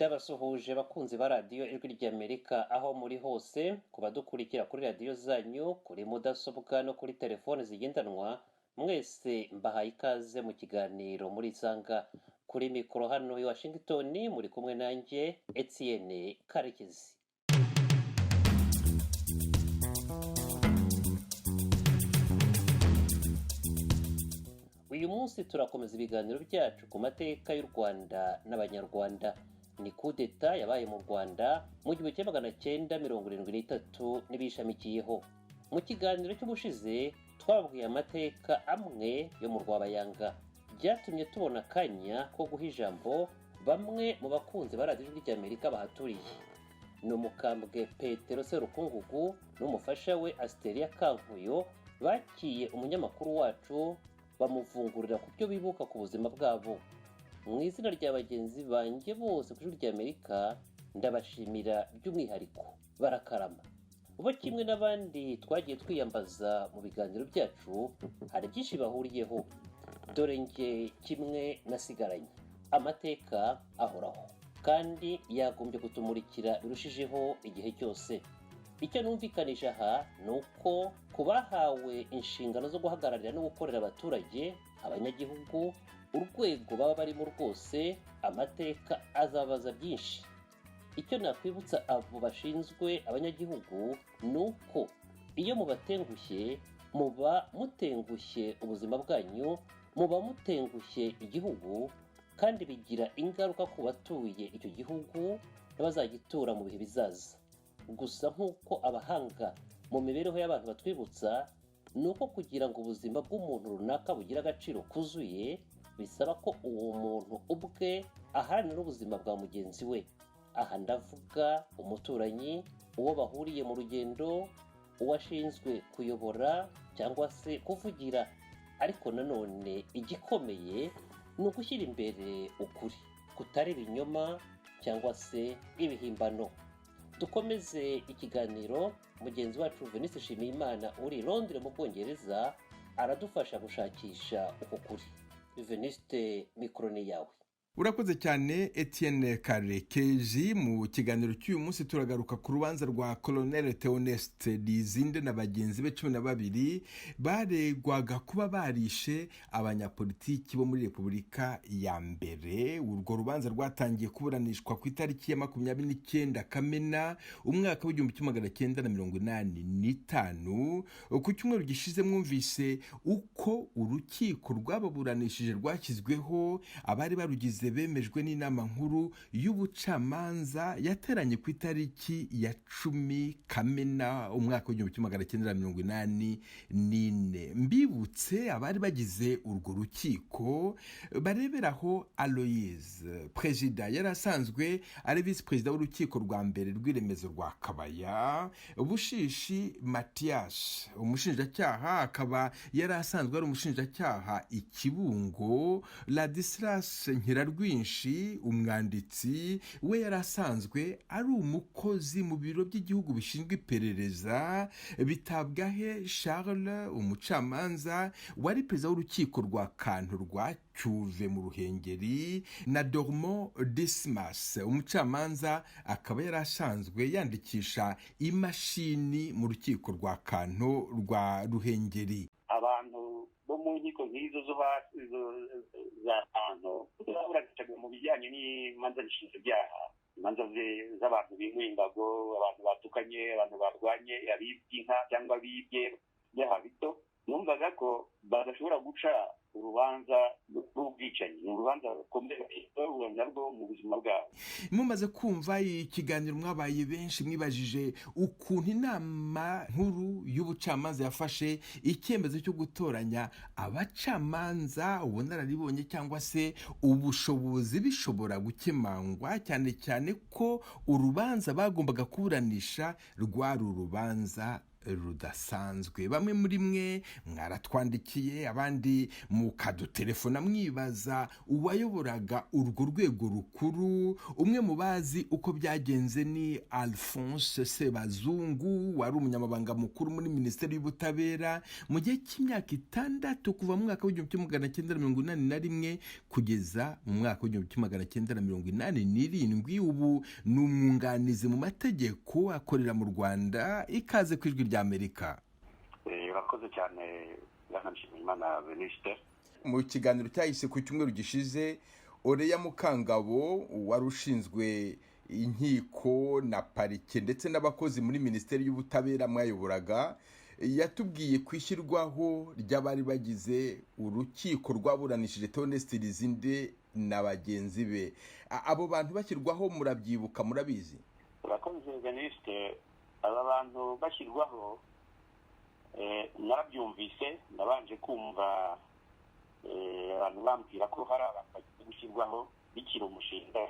Ndabasuhuje bakunzi ba radiyo ijwi ry'Amerika aho muri hose, ku badukurikira kuri radiyo zanyu, kuri mudasobwa no kuri telefone zigendanwa, mwese mbahaye ikaze mu kiganiro murisanga. Kuri mikoro hano i Washington muri kumwe nanjye Etienne Karekezi. Uyu munsi turakomeza ibiganiro byacu ku mateka y'u Rwanda n'Abanyarwanda. Ni kudeta yabaye mu Rwanda mu 1973 n'ibishamikiyeho. Mu kiganiro cy'ubushize twabwiye amateka amwe yo mu Rwabayanga, byatumye tubona akanya ko guha ijambo bamwe mu bakunzi ba radiyo ry'Amerika bahaturiye. Ni umukambwe Petero Serukungugu n'umufasha we Asteria Kankuyo bakiye umunyamakuru wacu bamuvungurira ku byo bibuka ku buzima bwabo. Mu izina rya bagenzi banjye bose ku ijwi ry'Amerika ndabashimira by'umwihariko, barakarama. Ubo kimwe n'abandi twagiye twiyambaza mu biganiro byacu, hari byinshi bahuriyeho, dore nge kimwe nasigaranye. Amateka ahoraho kandi yagombye kutumurikira birushijeho igihe cyose. Icyo numvikanisha aha ni uko ku bahawe inshingano zo guhagararira no gukorera abaturage, abanyagihugu, urwego baba barimo rwose, amateka azabaza byinshi. Icyo nakwibutsa abo bashinzwe abanyagihugu ni uko iyo mubatengushye, muba mutengushye ubuzima bwanyu, muba mutengushye igihugu, kandi bigira ingaruka ku batuye icyo gihugu n'abazagitura mu bihe bizaza. Gusa nk'uko abahanga mu mibereho y'abantu batwibutsa, ni uko kugira ngo ubuzima bw'umuntu runaka bugire agaciro kuzuye, bisaba ko uwo muntu ubwe aharanira ubuzima bwa mugenzi we. Aha ndavuga umuturanyi, uwo bahuriye mu rugendo, uwashinzwe kuyobora cyangwa se kuvugira. Ariko nanone igikomeye ni ugushyira imbere ukuri, kutari ibinyoma cyangwa se ibihimbano. Dukomeze ikiganiro. Mugenzi wacu Veniste Nshimiyimana uri i Londres mu Bwongereza aradufasha gushakisha uko kuri. Veniste, mikoro ni yawe. Urakoze cyane Etienne Karekezi. Mu kiganiro cy'uyu munsi turagaruka ku rubanza rwa Colonel Theoneste Lizinde na bagenzi be 12 baregwaga kuba barishe abanyapolitiki bo muri Repubulika ya mbere. Urwo rubanza rwatangiye kuburanishwa ku itariki ya 29 Kamena umwaka w'1985. Ku cyumweru gishize mwumvise uko urukiko rwababuranishije rwashyizweho, abari barugize bemejwe n'inama nkuru y'ubucamanza yateranye ku itariki ya 10 Kamena umwaka w'1984. Mbibutse abari bagize urwo rukiko bareberaho: Aloise, perezida, yari asanzwe ari visi perezida w'urukiko rwa mbere rw'iremezo rwa Kabaya; Bushishi Mathias, umushinjacyaha, akaba yari asanzwe ari umushinjacyaha i Kibungo; Ladislas Nkirarwinshi, umwanditsi, we yari asanzwe ari umukozi mu biro by'igihugu bishinzwe iperereza; Bitabwahe Charles, umucamanza, wari perezida w'urukiko rwa Kantu rwa Cyuve mu Ruhengeri; na Dormo Dismas, umucamanza, akaba yari asanzwe yandikisha imashini mu rukiko rwa Kantu rwa Ruhengeri. Abantu bo mu nkiko nk'izo zo za Kantu turaburanishaga mu bijyanye n'imanza nshinjabyaha, imanza z'abantu bimuye imbago, abantu batukanye, abantu barwanye, abibye inka cyangwa abibye byaha bito. Numvaga ko badashobora guca urubanza rw'ubwicanyi, urubanza rukomeye narwo mu buzima bwabo. Mumaze kumva ikiganiro mwabaye benshi mwibajije ukuntu inama nkuru y'ubucamanza yafashe icyemezo cyo gutoranya abacamanza ubunararibonye cyangwa se ubushobozi bishobora gukemangwa, cyane cyane ko urubanza bagombaga kuburanisha rwari urubanza rudasanzwe. Bamwe muri mwe mwaratwandikiye, abandi mukadutelefona mwibaza uwayoboraga urwo rwego rukuru. Umwe mu bazi uko byagenze ni Alphonse Sebazungu, wari umunyamabanga mukuru muri Minisiteri y'Ubutabera mu gihe cy'imyaka 6 kuva mu mwaka w'1981 kugeza mu mwaka w'1987. Ubu ni umwunganizi mu mategeko, akorera mu Rwanda. Ikaze ku Ijwi ry'Amerika. Urakoze cyane Bwana Nshimiyimana Venuste. Mu kiganiro cyahise ku cyumweru gishize, Oreya Mukangabo wari ushinzwe inkiko na parike ndetse n'abakozi muri Minisiteri y'Ubutabera mwayoboraga, yatubwiye kwishyirwaho ry'abari bagize urukiko rwaburanishije Theoneste Lizinde na bagenzi be. Abo bantu bashyirwaho murabyibuka, murabizi? Urakoze Venuste. Aba bantu bashyirwaho narabyumvise, nabanje kumva abantu bambwira ko hari abantu bagiye gushyirwaho bikiri umushinga.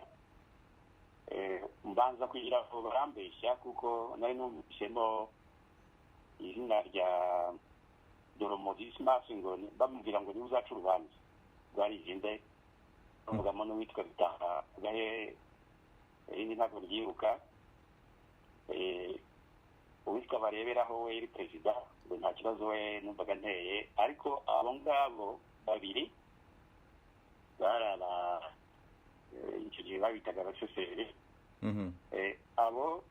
Mbanza kugira ngo barambeshya kuko nari numvisemo izina rya Doromodismas ngo bamubwira ngo niwe uzaca urubanza rwa Lizinde, bamugamo n'uwitwa Bitanga gahe irindi ntabwo ryiruka, uwitwa Bareberaho we yari perezida, ngo nta kibazo we numvaga nteye. Ariko abo ngabo babiri baraba icyo gihe babitaga abashoferi. Abo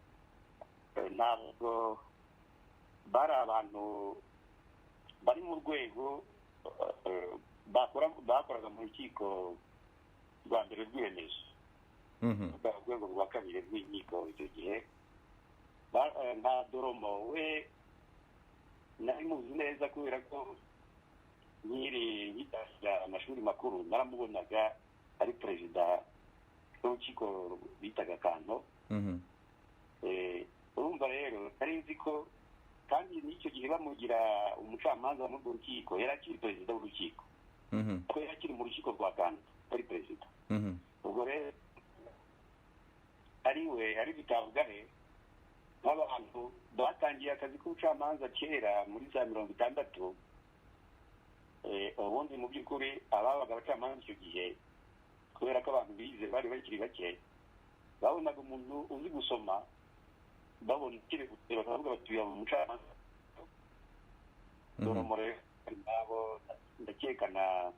ntabwo bari abantu bari mu rwego bakoraga mu rukiko rwa mbere rw'iremezo, urwego rwa kabiri rw'inkiko. Icyo gihe nta Doromo we nari muzi neza kubera ko nkiri ngitangira amashuri makuru naramubonaga ari perezida w'urukiko bitaga Kanto. Urumva rero nari nzi ko, kandi n'icyo gihe bamugira umucamanza muri urwo rukiko yari akiri perezida w'urukiko, ko yari akiri mu rukiko rwa Kanto ari perezida. Ubwo rero ari Bitabwahe nk'abantu batangiye akazi k'ubucamanza kera muri za 60. Ubundi mu by'ukuri ababaga abacamanza icyo gihe, kubera ko abantu bize bari bakiri bake, babonaga umuntu uzi gusoma, babona ikiri gutera bakavuga bati uyu umucamanza. Doromo rero nabo ndakeka na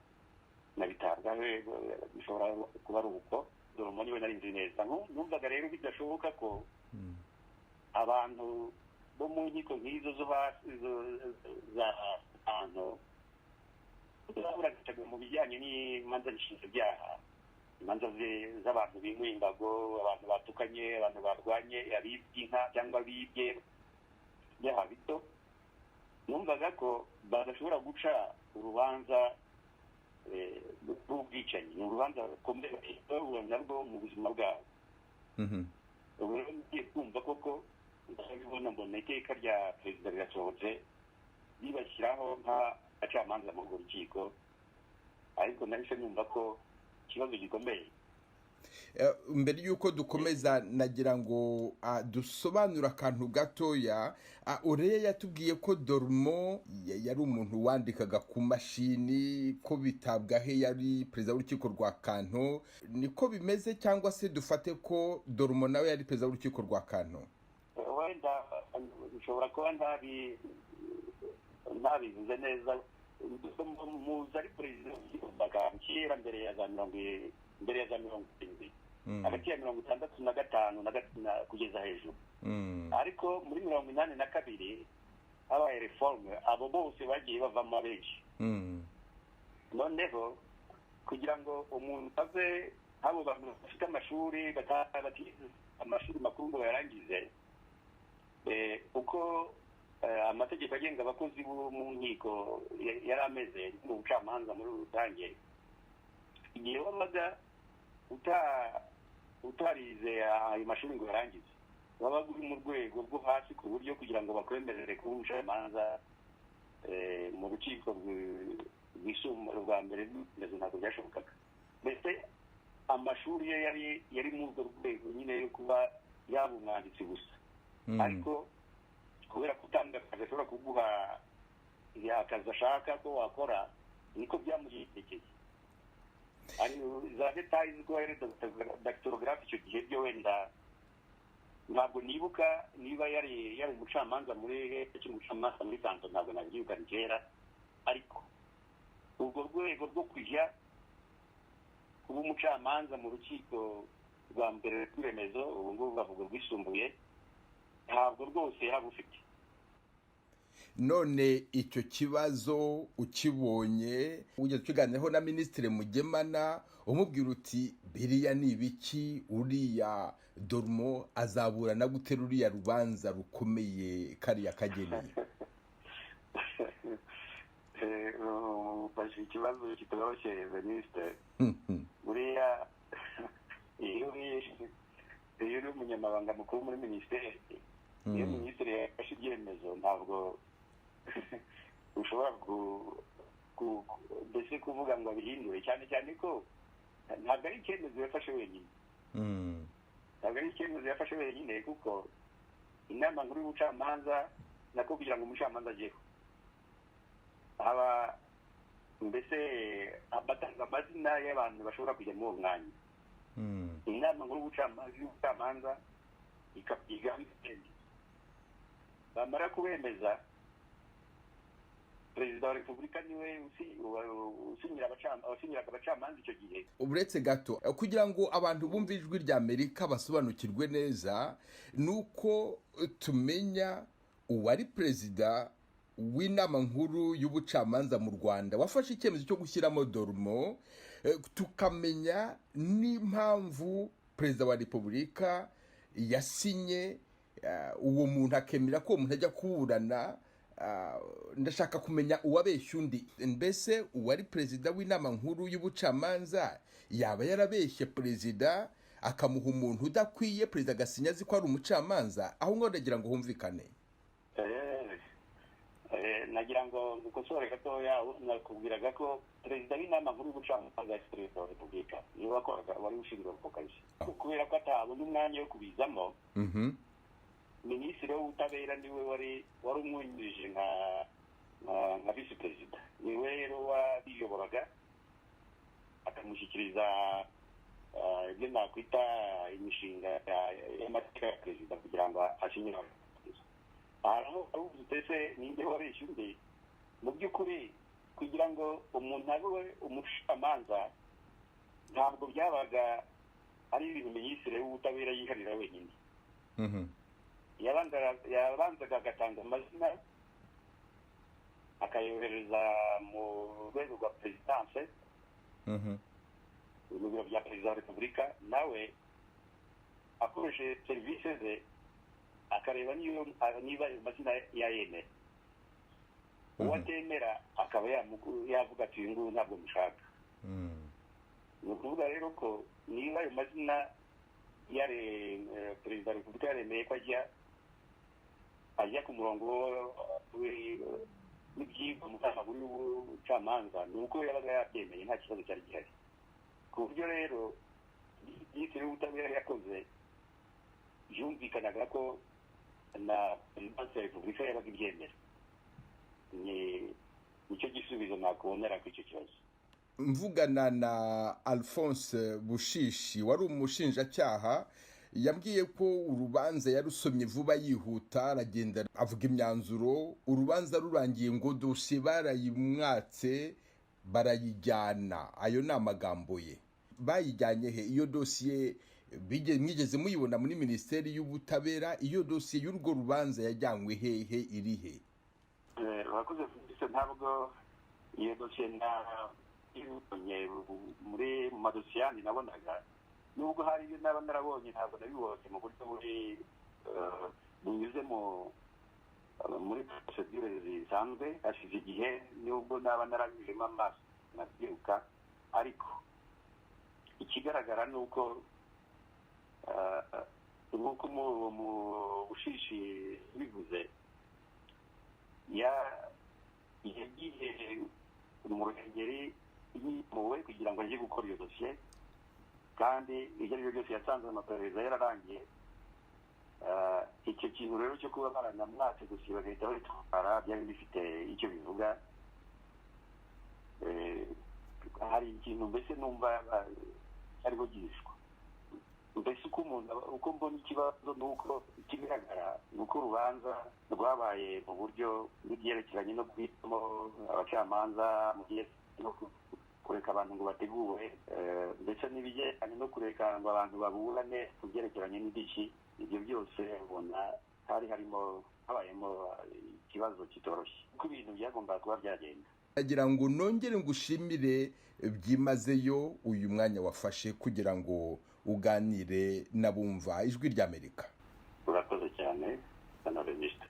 Bitabwahe bishobora kuba ari uko. Doromo niwe nari nzi neza. Numvaga rero bidashoboka ko abantu bo mu nkiko nk'izo zo hasi za ahantu baburaga mu bijyanye n'imanza nshinjabyaha, imanza z'abantu bimuye imbago, abantu batukanye, abantu barwanye, abibye inka cyangwa abibye ibyaha bito. Numvaga ko badashobora guca urubanza rw'ubwicanyi, ni urubanza rukomeye narwo mu buzima bwabo. Ubu rero ngiye kumva koko ndabibona, mbona iteka rya perezida rirasohotse ribashyiraho nk'abacamanza mu rukiko, ariko nahise numva ko ikibazo gikomeye. Mbere y'uko dukomeza nagira ngo dusobanura akantu gatoya. Oreya yatubwiye ko Doromo yari umuntu wandikaga ku mashini, ko Bitabwahe yari perezida w'urukiko rwa Kanto. Niko bimeze cyangwa se dufate ko Doromo nawe yari perezida w'urukiko rwa Kanto? Wenda bishobora kuba ntabivuze neza. Muzi ari perezida w'urukiko rwa Kanto kera mbere ya za 70, hagati ya 65 kugeza hejuru. Ariko muri 82 habaye reforme, abo bose bagiye bavamo benshi. Noneho kugira ngo umuntu ave, abo bantu bafite amashuri batize amashuri makuru ngo yarangize, uko amategeko agenga abakozi bo mu nkiko yari ameze mu bucamanza muri rusange, igihe wabaga utarize ayo mashuri ngo yarangize, wabaga uri mu rwego rwo hasi ku buryo kugira ngo bakwemerere kuba umucamanza mu rukiko rwisumbuye rwa mbere rw'remezo ntabwo byashobokaga. Mbese amashuri ye yari muri urwo rwego nyine yo kuba yaba umwanditsi gusa. Ariko kubera ko utanga akazi ashobora kuguha akazi ashaka ko wakora, niko byamugendekeye. ari za details ko ari dactylographe icyo gihe byo wenda ntabwo nibuka niba yari umucamanza muri Tanzania, ntabwo nabyibuka kera, ariko ubwo rwego rwo kujya kuba umucamanza mu rukiko rwa mbere rw'iremezo, ubu ngubu bavuga rwisumbuye, ntabwo rwose yaba ufite. none icyo kibazo ukibonye ugeze tuganiraho na Minisitiri Mugemana umubwira uti biriya ni ibiki, uriya Dormo azaburana gute ruriya rubanza rukomeye kariya kageneye? Ufashe ikibazo kitoroshye Minisitiri. Buriya iyo uri umunyamabanga mukuru muri minisiteri, iyo minisitiri yafashe ibyemezo ntabwo ushobora mbese kuvuga ngo abihindure, cyane cyane ko ntabwo ari icyemezo yafashe wenyine. Ntabwo ari icyemezo yafashe wenyine, kuko inama nkuru y'ubucamanza nako kugira ngo umucamanza ajyeho haba mbese batanga amazina y'abantu bashobora kujya muri uwo mwanya. Inama nkuru y'ubucamanza ikabyiga, bamara kubemeza perezida wa repubulika niwe usinyiraga abacamanza icyo gihe. Uretse gato kugira ngo abantu bumve ijwi rya Amerika basobanukirwe neza, nuko tumenya uwari perezida w'inama nkuru y'ubucamanza mu Rwanda wafashe icyemezo cyo gushyiramo Dormo, tukamenya n'impamvu perezida wa repubulika yasinye uwo muntu akemera ko umuntu ajya kuburana. Ndashaka kumenya uwabeshya undi. Mbese uwari perezida w'inama nkuru y'ubucamanza yaba yarabeshye perezida akamuha umuntu udakwiye, perezida agasinya azi ko ari umucamanza? Aho ngaho ndagira ngo humvikane. Nagira ngo dukosore gatoya, nakubwiraga ko perezida w'inama nkuru y'ubucamanza ya perezida wa repubulika niwe wakoraga, wari ushinzwe ako kazi. Kubera ko atabona umwanya wo kubizamo, minisitiri w'ubutabera niwe wari umwungirije nka visi perezida, niwe rero wabiyoboraga, akamushyikiriza ibyo nakwita imishinga y'amategeko ya perezida kugira ngo asinyire. aho utese ninde wabeshya undi? Mu by'ukuri kugira ngo umuntu abe umucamanza ntabwo byabaga ari ibintu minisitiri w'ubutabera yiharira wenyine. yabanzaga agatanga amazina akayohereza mu rwego rwa perezidanse, mu biro bya perezida wa repubulika, nawe akoresheje serivisi ze akareba niba ayo mazina yayemera. uwo atemera akaba yavuga ati uyu nguyu ntabwo mushaka. ni ukuvuga rero ko niba ayo mazina perezida wa repubulika yaremeye ko ajya ku murongo w'ibyigwa mu nama nkuru y'ubucamanza, ni uko yabaga yabyemeye, nta kibazo cyari gihari. ku buryo rero minisitiri w'ubutabera yakoze, byumvikanaga ko na perezidansi ya repubulika yabaga ibyemera. nicyo gisubizo nakubonera kuri icyo kibazo. Mvugana na Alphonse Bushishi wari umushinjacyaha, yambwiye ko urubanza yarusomye vuba yihuta, aragenda avuga imyanzuro. Urubanza rurangiye ngo dosiye barayimwatse barayijyana. Ayo ni amagambo ye. Bayijyanye he iyo dosiye? Mwigeze muyibona muri minisiteri y'ubutabera? Iyo dosiye y'urwo rubanza yajyanywe hehe, iri he? Urakoze Fabrice, ntabwo iyo dosiye muri mu madosiye yandi nabonaga, nubwo hari ibyo naba narabonye ntabwo nabibonye mu buryo bunyuze muri procedure zisanzwe. hashize igihe nubwo naba narabijemo amaso nabyiruka, ariko ikigaragara ni uko nk'uko mu Bushishi bivuze, yagiye mu Ruhengeri yimuwe kugira ngo ajye gukora iyo dosiye, kandi ibyo ari byo byose yasanze amaperereza yararangiye. icyo kintu rero cyo kuba baranamwatse gusiba bagahita babitwara byari bifite icyo bivuga. Hari ikintu mbese numva ariho gihishwa. Mbese uko mbona ikibazo nuko ikigaragara nuko urubanza rwabaye mu buryo bw'ibyerekeranye no guhitamo abacamanza mu gihe no kureka abantu ngo bategure, ndetse n'ibijyanye no kureka ngo abantu baburane ku byerekeranye n'indishyi. Ibyo byose ubona habayemo ikibazo kitoroshye uko ibintu byagombaga kuba byagenda. Agira ngo nongere ngushimire byimazeyo uyu mwanya wafashe kugira ngo uganire n'abumva Ijwi ry'Amerika. Urakoze cyane Bwana Venuste.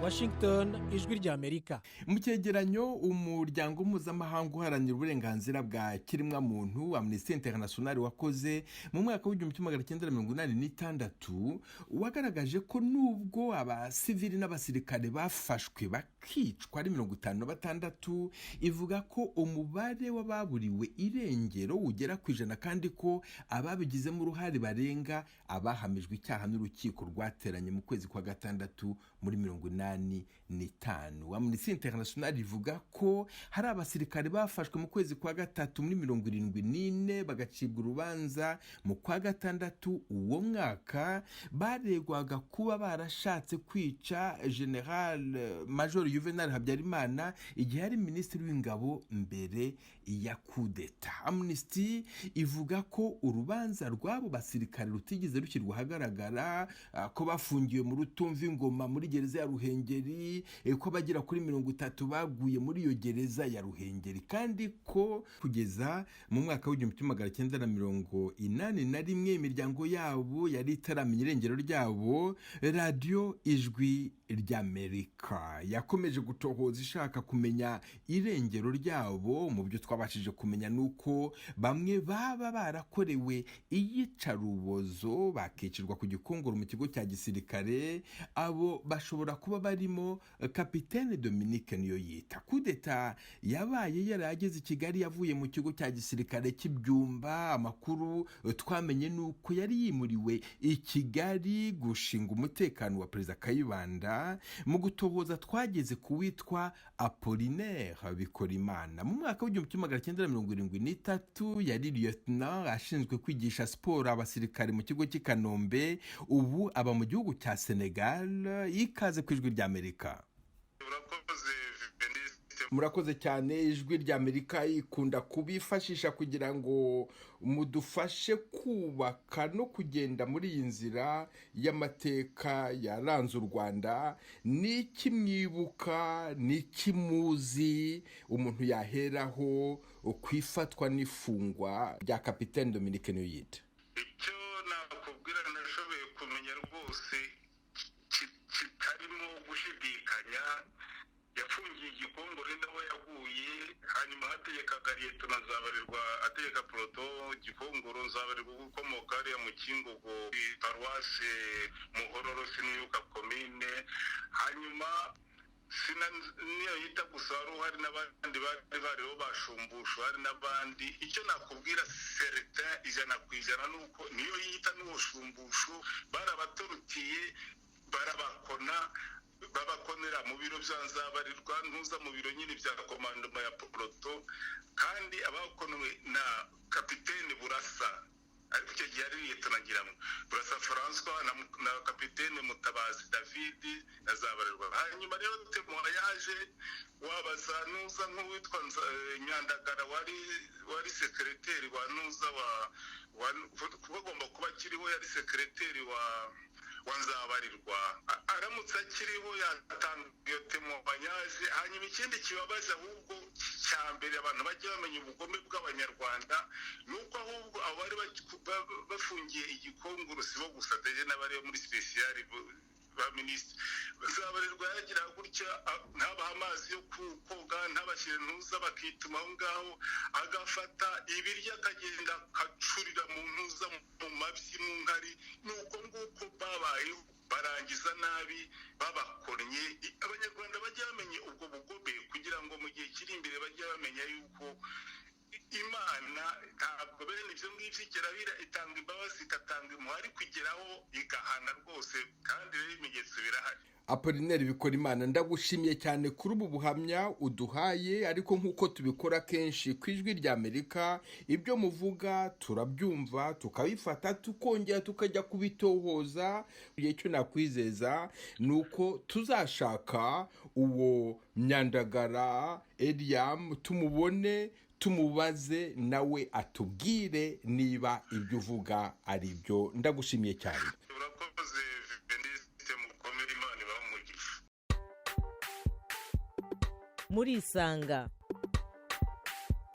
Washington, Ijwi ry'Amerika. Mu cyegeranyo umuryango mpuzamahanga uharanira uburenganzira bwa kiremwamuntu Amnesty International wakoze mu mwaka w'1986 wagaragaje ko nubwo abasivili n'abasirikare bafashwe bakicwa ari 56, ivuga ko umubare w'ababuriwe irengero ugera ku 100 kandi ko ababigizemo uruhare barenga abahamijwe icyaha n'urukiko rwateranye mu kwezi kwa gatandatu muri 85. Amnesty International ivuga ko hari abasirikare bafashwe mu kwezi kwa gatatu muri 74 bagacibwa urubanza mu kwa gatandatu uwo mwaka, baregwaga kuba barashatse kwica General Major Juvenal Habyarimana igihe ari minisitiri w'ingabo mbere ya kudeta. Amnesty ivuga ko urubanza rw'abo basirikare rutigeze rushyirwa ahagaragara, ko bafungiwe mu Rutumva Ingoma muri gereza ya Ruhengeri, ko bagera kuri 30 baguye muri iyo gereza ya Ruhengeri, kandi ko kugeza mu mwaka w'1981 imiryango yabo yari itaramenya irengero ryabo. Radio Ijwi ry'Amerika yakomeje gutohoza ishaka kumenya irengero ryabo. Mu byo twabashije kumenya nuko bamwe baba barakorewe iyicarubozo bakicirwa ku Gikongoro mu kigo cya gisirikare. Abo bashobora kuba barimo Kapitene Dominique Niyoyita. Kudeta yabaye yarageze i Kigali yavuye mu kigo cya gisirikare cy'Ibyumba. Amakuru twamenye nuko yari yimuriwe i Kigali gushinga umutekano wa Perezida Kayibanda. Mu gutohoza twageze ku witwa Apollinaire Bikorimana. Mu mwaka w'1973 yari lieutenant ashinzwe kwigisha siporo abasirikare mu kigo cy'i Kanombe. Ubu aba mu gihugu cya Senegal. Ikaze ku Ijwi ry'Amerika. Murakoze cyane. Ijwi ry'Amerika ikunda kubifashisha kugira ngo mudufashe kubaka no kugenda muri iyi nzira y'amateka yaranze u Rwanda. Niki mwibuka, niki muzi umuntu yaheraho kwifatwa n'ifungwa rya Kapitene Dominique Niyoyita? Icyo nakubwira nashoboye kumenya rwose kitarimo gushidikanya, yafungiye Gikongoro naho yaguye, hanyuma hategekaga Liyetona Nzabarirwa ategeka Proto Gikongoro, Nzabarirwa ukomoka hariya mu Kingogo paruwase Muhororo Sinuyuka komine. Hanyuma Niyoyita gusa hari n'abandi bari bariho bashumbusha, hari n'abandi. Icyo nakubwira certain 100% nuko Niyoyita n'ubushumbusho barabatorutiye, barabakona, babakonera mu biro bya Nzabarirwa, ntuza mu biro nyine bya komandoma ya Proto, kandi abakonewe na Kapitene Burasa, ariko icyo gihe ari Liyetona Burasa François na Kapitene Mutabazi David na Nzabarirwa. Hanyuma rero Temuha yaje wabaza nuza nk'uwitwa Nyandagara wari sekreteri wa nuza bagomba kuba kiriho, yari sekreteri wa Nzabarirwa. Aramutse akiriho yatanga iyo Temuha yaje. Hanyuma ikindi kibabaje ahubwo cya mbere abantu bajya bamenya ubugome bw'Abanyarwanda nuko ahubwo abari bafungiye Igikongoro sibo gusa, ndetse n'abari muri special ba minisitiri. Nzabarirwa yagira gutya ntabaha amazi yo koga, ntabashyire ntuza, bakituma aho ngaho, agafata ibiryo akagenda akacurira mu ntuza mu mabyi mu nkari. Nuko nguko babayeho, barangiza nabi, babakoranye. Abanyarwanda bajya bamenya ubwo bugome kugira ngo mu gihe kiri imbere bajya bamenya yuko imana ntabwo bene ibyo ngibyo ikirabira itanga imbabazi igatanga impuhwe ariko igeraho igahana rwose kandi rero ibimenyetso birahari. Apollinaire Bikorimana, ndagushimiye cyane kuri ubu buhamya uduhaye, ariko nk'uko tubikora kenshi ku Ijwi ry'Amerika, ibyo muvuga turabyumva tukabifata tukongera tukajya kubitohoza. Icyo nakwizeza ni uko tuzashaka uwo Myandagara Eliam tumubone, tumubaze nawe atubwire niba ibyo uvuga ari byo. Ndagushimiye cyane. Urakoze Veniste, mukomere, Imana ibahe umugisha.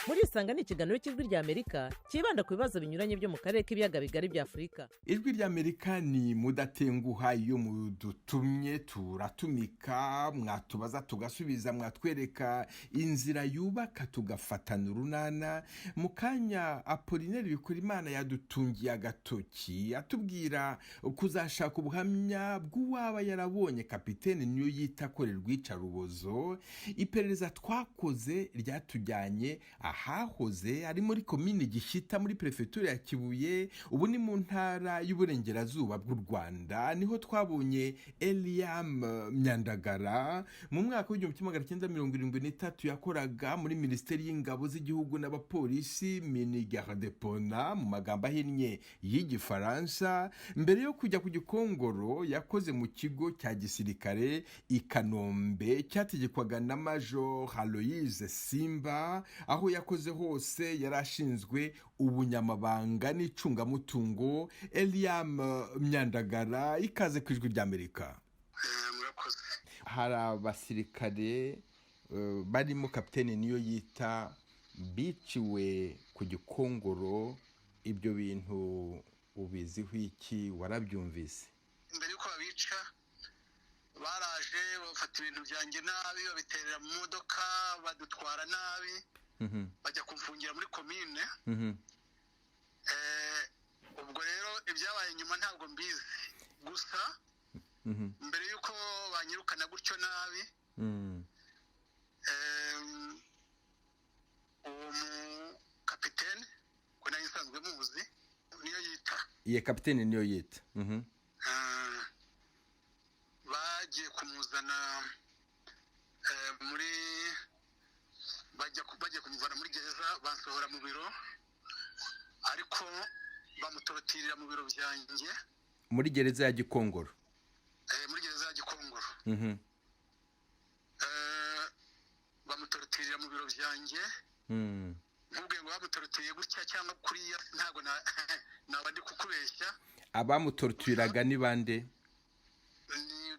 Murisanga ni ikiganiro cy'Ijwi ry'Amerika kibanda ku bibazo binyuranye byo mu karere k'ibiyaga bigari bya Afurika. Ijwi ry'Amerika ni mudatenguha, iyo mudutumye turatumika, mwatubaza tugasubiza, mwatwereka inzira yubaka tugafatana urunana. Mu kanya Apollinaire Bikorimana yadutungiye agatoki atubwira kuzashaka ubuhamya bw'uwaba yarabonye Kapiteni Niyoyita akorerwa iyicarubozo. Iperereza twakoze ryatujyanye ahahoze ari muri komine Gishita muri prefetura ya Kibuye, ubu ni mu ntara y'uburengerazuba bw'u Rwanda. Niho twabonye Eliam Myandagara mu mwaka w'1973 yakoraga muri Minisiteri y'Ingabo z'Igihugu n'abapolisi, Minigarde-Pona mu magambo ahinnye y'Igifaransa. Mbere yo kujya ku Gikongoro yakoze mu kigo cya gisirikare i Kanombe cyategekwaga na Major Aloise Simba. Aho yakoze hose yarashinzwe ubunyamabanga n'icungamutungo. Eliam Myandagara, ikaze ku Ijwi ry'Amerika. Murakoze. Hari abasirikare barimo Kapiteni Niyoyita biciwe ku Gikongoro. Ibyo bintu ubiziho iki? Warabyumvise? Mbere yuko babica baraje bafata ibintu byanjye nabi, babiterera mu modoka, badutwara nabi, bajya kumfungira muri komine. Ubwo rero ibyabaye nyuma ntabwo mbizi, gusa mbere yuko banyirukana gutyo nabi, uwo kapiteni ko nayo isanzwe muzi Niyoyita, iye Kapiteni Niyoyita, bagiye kumuzana muri bagiye kumuvana muri gereza, bansohora mu biro, ariko bamutorotirira mu biro byanjye muri gereza ya Gikongoro. Muri gereza ya Gikongoro bamutorotirira mu biro byanjye. Nkubwiye ngo bamutorotiriye gutya cyangwa kuriya, ntabwo naba ndi kukubeshya. Abamutorotiraga ni bande? Ni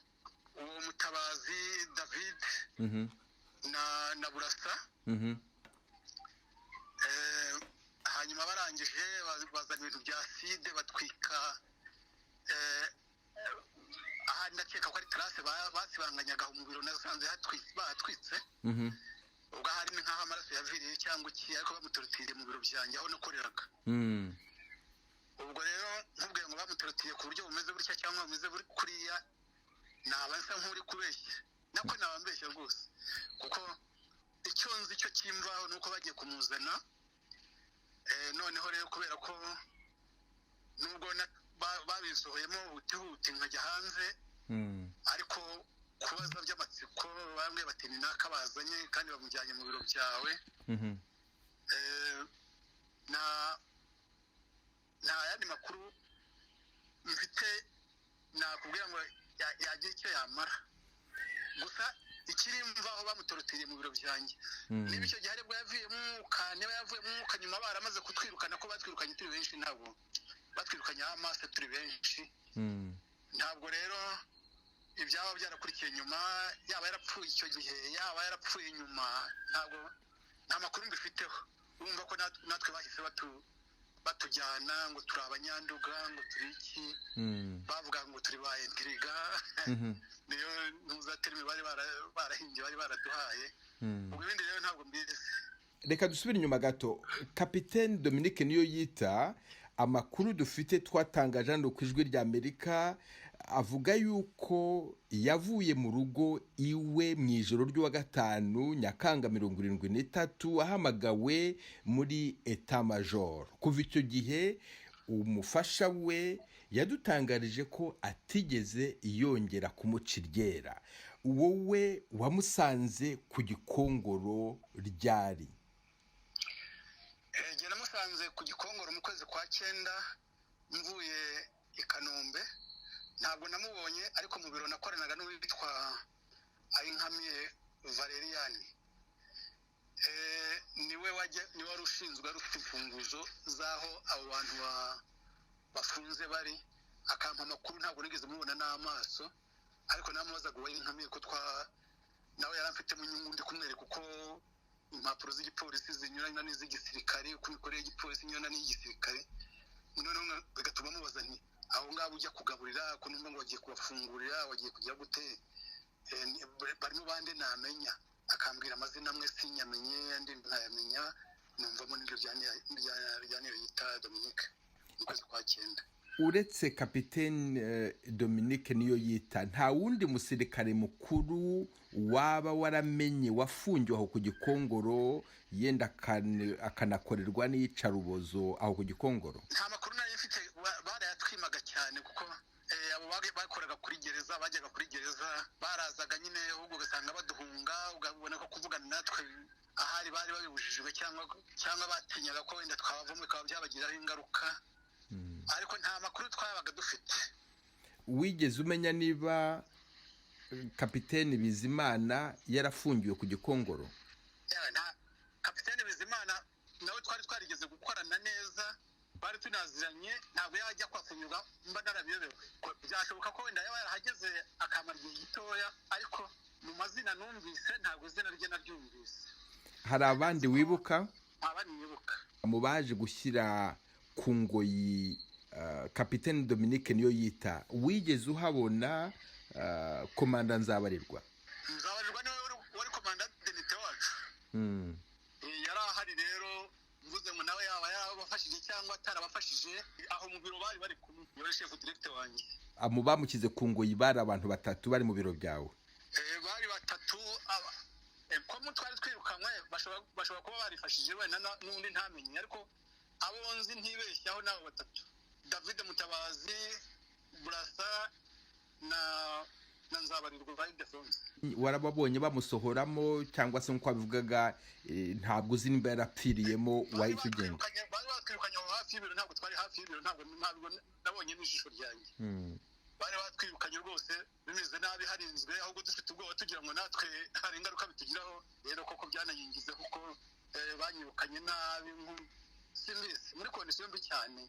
uwo Mutabazi David na Burasa. Hanyuma barangije bazana ibintu bya acide batwika, aha ndakeka ko ari terase basibanganyaga mu biro, nasanze batwitse. Ubwo hari nk'aho amaraso yaviriye cyangwa iki, ariko bamutorotiriye mu biro byanjye aho nakoreraga. Ubwo rero nkubwiye ngo bamutorotiriye ku buryo bumeze gutya cyangwa bumeze kuriya, naba nsa nk'uri kubeshya, nako naba mbeshya rwose, kuko icyo nzi cyo kimvaho nuko bagiye kumuzana. Noneho rero kubera ko nubwo babisohoyemo huti nkajya hanze, ariko kubaza by'amatsiko bamwe bati ni naka bazanye kandi bamujyanye mu biro byawe. nta yandi makuru mfite nakubwira ngo yagira icyo yamara, gusa ikiri mvaho bamutorotiriye mu biro byanjye. Niba icyo gihe aribwo yavuye mwuka, niba yavuye mwuka nyuma baramaze kutwirukana, ko batwirukanye turi benshi, ntabwo batwirukanye amaso turi benshi. Ntabwo rero ibyaba byarakurikiye nyuma, yaba yarapfuye icyo gihe yaba yarapfuye nyuma, ntabwo nta makuru mbifiteho. Urumva ko natwe bahise batujyana ngo turi abanyanduga, ngo turi iki, bavuga ngo turi ba intiriga. Niyo ntuzaterime bari barahimbye, bari baraduhaye. Ubwo ibindi rero ntabwo mbizi. Reka dusubire inyuma gato. Kapiteni Dominique Niyoyita, amakuru dufite twatangaje hano ku Ijwi ry'Amerika, avuga yuko yavuye mu rugo iwe mu ijoro ry'uwa gatanu Nyakanga 73 ahamagawe muri etat major. Kuva icyo gihe umufasha we yadutangarije ko atigeze yongera kumuca iryera. Wowe wamusanze ku Gikongoro ryari? Jye namusanze ku Gikongoro mu kwezi kwa 9 mvuye i Kanombe. Ntabwo namubonye ariko mu biro nakoranaga n'uwitwa Ayinkamiye Valeriane. Niwe wari ushinzwe ari ufite imfunguzo zaho abo bantu bafunze bari, akampa amakuru. Ntabwo nigeze mubona n'amaso ariko namubazaga Ayinkamiye ko nawe yaramfitemo inyungu ndi kumwereka uko impapuro z'igipolisi zinyurana n'iz'igisirikare, uko imikorere y'igipolisi inyurana n'iy'igisirikare. Noneho bigatuma mubaza nti aho ngabo ujya kugaburira ko numva ngo wagiye kubafungurira, wagiye kujya gute, barimo bande namenya. Akambwira amazina amwe sinyamenye, andi ntayamenya. Numvamo n'ibyo byanire yita Dominique mu kwezi kwa 9. Uretse Kapiteni Dominique niyo yita, nta wundi musirikare mukuru waba waramenye wafungiwe aho ku Gikongoro yenda akanakorerwa n'iyicarubozo aho ku Gikongoro? Nta makuru nari mfite, barayatwimaga cyane kuko abo bakoraga kuri gereza, bajyaga kuri gereza barazaga nyine, ahubwo ugasanga baduhunga, ugabona ko kuvugana natwe ahari bari babibujijwe cyangwa batinyaga ko wenda twabavamo bikaba byabagiraho ingaruka. Ariko nta makuru twabaga dufite. Wigeze umenya niba Kapiteni Bizimana yarafungiwe ku Gikongoro? Kapiteni Bizimana nawe twari twarigeze gukorana neza, bari tunaziranye. Ntabwo yajya kwafungirwa, mba narabiyobewe. Byashoboka ko wenda yaba yarahageze akamara igihe gitoya, ariko mu mazina numvise ntabwo izina rye naryumvise. Hari abandi wibuka? Abandi nibuka mu baje gushyira ku ngoyi Kapiteni Dominique niyo yita, wigeze uhabona komanda Nzabarirwa? Nzabarirwa niwe wari komanda denite wacu. Yari ahari rero, mvuze ngo nawe yaba yarabafashije cyangwa atarabafashije. Aho mu biro bari kumwe, yari chef directeur wanjye. Mu bamukize ku ngoyi bari abantu 3 bari mu biro byawe? Bari 3. Ko mu twari twirukanywe bashobora kuba barifashije wenda n'undi ntamenye, ariko abo nzi ntibeshyaho nabo 3: David Mutabazi, Burasa na Nzabarirwa bari defense. Warababonye bamusohoramo cyangwa se nko abivugaga ntabwo uzi nimba yarapfiriyemo wahise ugenda? Bari batwirukanye aho hafi y'ibiro, ntabwo twari hafi y'ibiro, ntabwo nabonye n'ijisho ryanjye. Bari batwirukanye rwose bimeze nabi, harinzwe, ahubwo dufite ubwoba tugira ngo natwe hari ingaruka bitugiraho. Rero koko byanayingize kuko banyirukanye nabi, simbise muri kondisiyo mbi cyane.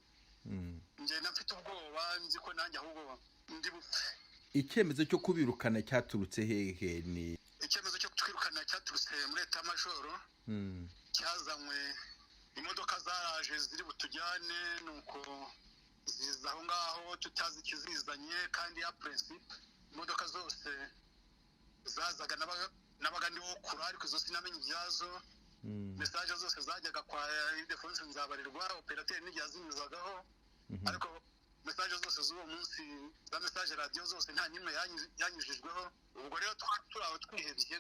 Nje nafite ubwoba, nzi ko nanjye ahubwo ndi bupfe. Icyemezo cyo kubirukana cyaturutse hehe? Ni icyemezo cyo twirukana cyaturutse muri etat major. Cyazanywe imodoka zaraje ziri butujyane, nuko ziza aho ngaho tutazi ikizizanye, kandi ya principe imodoka zose zazaga nabaga ndiho kura, ariko izo sinamenye ibyazo. Message zose zajyaga kwa Defense Nzabarirwa, operateur n'igihe zinyuzagaho, ariko message zose z'uwo munsi za message radio zose nta nimwe yanyujijweho. Ubwo rero turaho twihebye,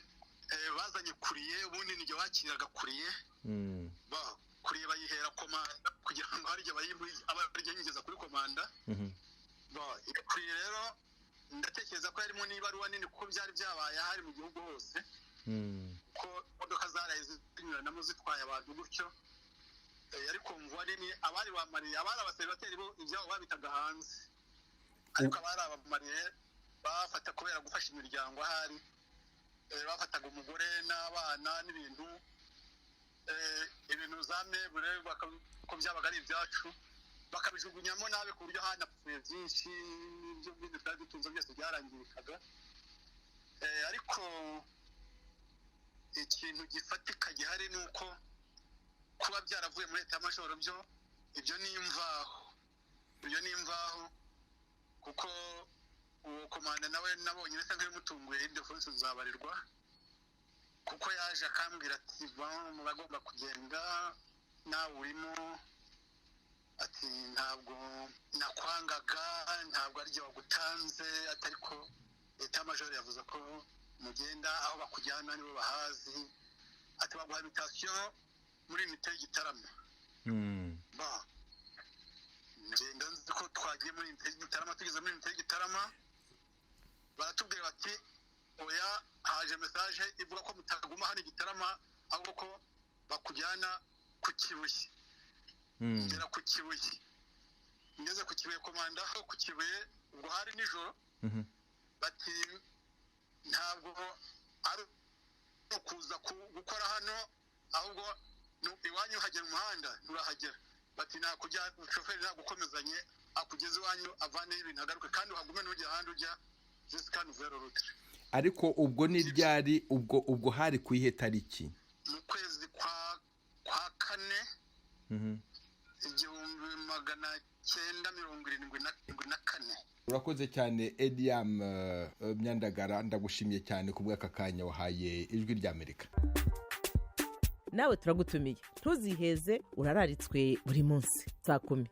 bazanye kuriye, ubundi nijye wakiraga kuriye. Kuriye bayihera komanda kugira ngo hari igihe abaryo nyigeza kuri komanda. Kuriye rero ndatekereza ko yarimo n'ibaruwa nini kuko byari byabaye hari mu gihugu hose, ko imodoka zaraye zinyuranamo zitwaye abantu gutyo. Ariko mvuga nini, abari bamariye, abari abaseribateri bo ibyabo babitaga hanze, ariko abari abamariye bafata kubera gufasha imiryango ahari, bafataga umugore n'abana n'ibintu za mebure ko byabaga ari ibyacu, bakabijugunyamo nabi ku buryo hanapfuye byinshi, ibyo bintu twari dutunze byose byarangirikaga. Ariko ikintu gifatika gihari ni uko kuba byaravuye muri etat major ibyo ni imvaho, kuko uwo komanda nawe nabonye bisa nk'ibimutunguye Defense Nzabarirwa, kuko yaje akambwira ati muragomba kugenda nawe urimo, ati ntabwo nakwangaga, ntabwo ari jye wagutanze, ariko leta majoro yavuze ko mugenda aho bakujyana nibo bahazi, ati baguha invitation muri unité y'Igitarama. Ngenda nzi ko twagiye muri unité y'Igitarama, tugeze muri unité y'Igitarama baratubwira bati oya, haje message ivuga ko mutaguma hano Igitarama, ahubwo ko bakujyana ku Kibuye. Ngera ku Kibuye, ngeze ku Kibuye komanda aho ku Kibuye, ubwo hari nijoro. Bati ntabwo ari kuza gukora hano, ahubwo iwanyu hagera umuhanda nturahagera. Bati nakujya shoferi nagukomezanye akugeze iwanyu avane ibintu agaruke, kandi uhagume n'ujya ahandi ujya jusqu'à nouvelle route. Ariko ubwo ni ryari? ubwo hari ku ihe tariki? Mu kwezi kwa kane 1974. Urakoze cyane Eliam Myandagara, ndagushimiye cyane ku bw'aka kanya wahaye Ijwi ry'Amerika. nawe turagutumiye ntuziheze, urararitswe buri munsi saa 10.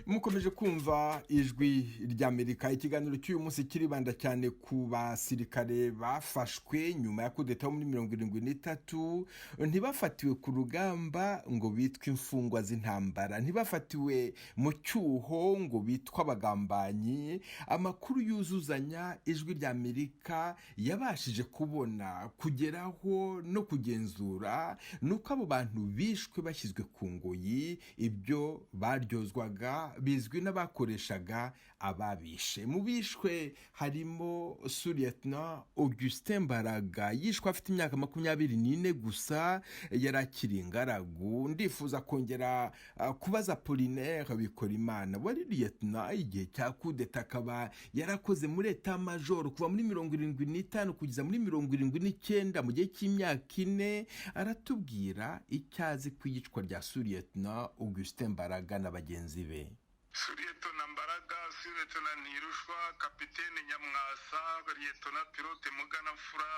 Mukomeje kumva Ijwi ry'Amerika. Ikiganiro cy'uyu munsi kiribanda cyane ku basirikare bafashwe nyuma ya kudeta muri 1973, ntibafatiwe ku rugamba ngo bitwe imfungwa z'intambara, ntibafatiwe mu cyuho ngo bitwe abagambanyi. Amakuru yuzuzanya Ijwi ry'Amerika yabashije kubona, kugeraho no kugenzura nuko abo bantu bishwe bashyizwe ku ngoyi. Ibyo baryozwaga bizwi n'abakoreshaga ababishe. Mu bishwe harimo Lieutenant Augustin Mbaraga, yishwe afite imyaka 24 gusa, yarakiri ingaragu. Ndifuza kongera kubaza Apollinaire Bikorimana, wari lieutenant igihe cya kudeta, akaba yarakoze muri Etat Major kuva muri 75 kugeza muri 79 mu gihe cy'imyaka 4. Aratubwira icyazi ku iyicwa rya Lieutenant Augustin Mbaraga na bagenzi be. Lieutenant Mbaraga, Lieutenant Ntirushwa, Kapitene Nyamwasa, Lieutenant Pilote Muganafura,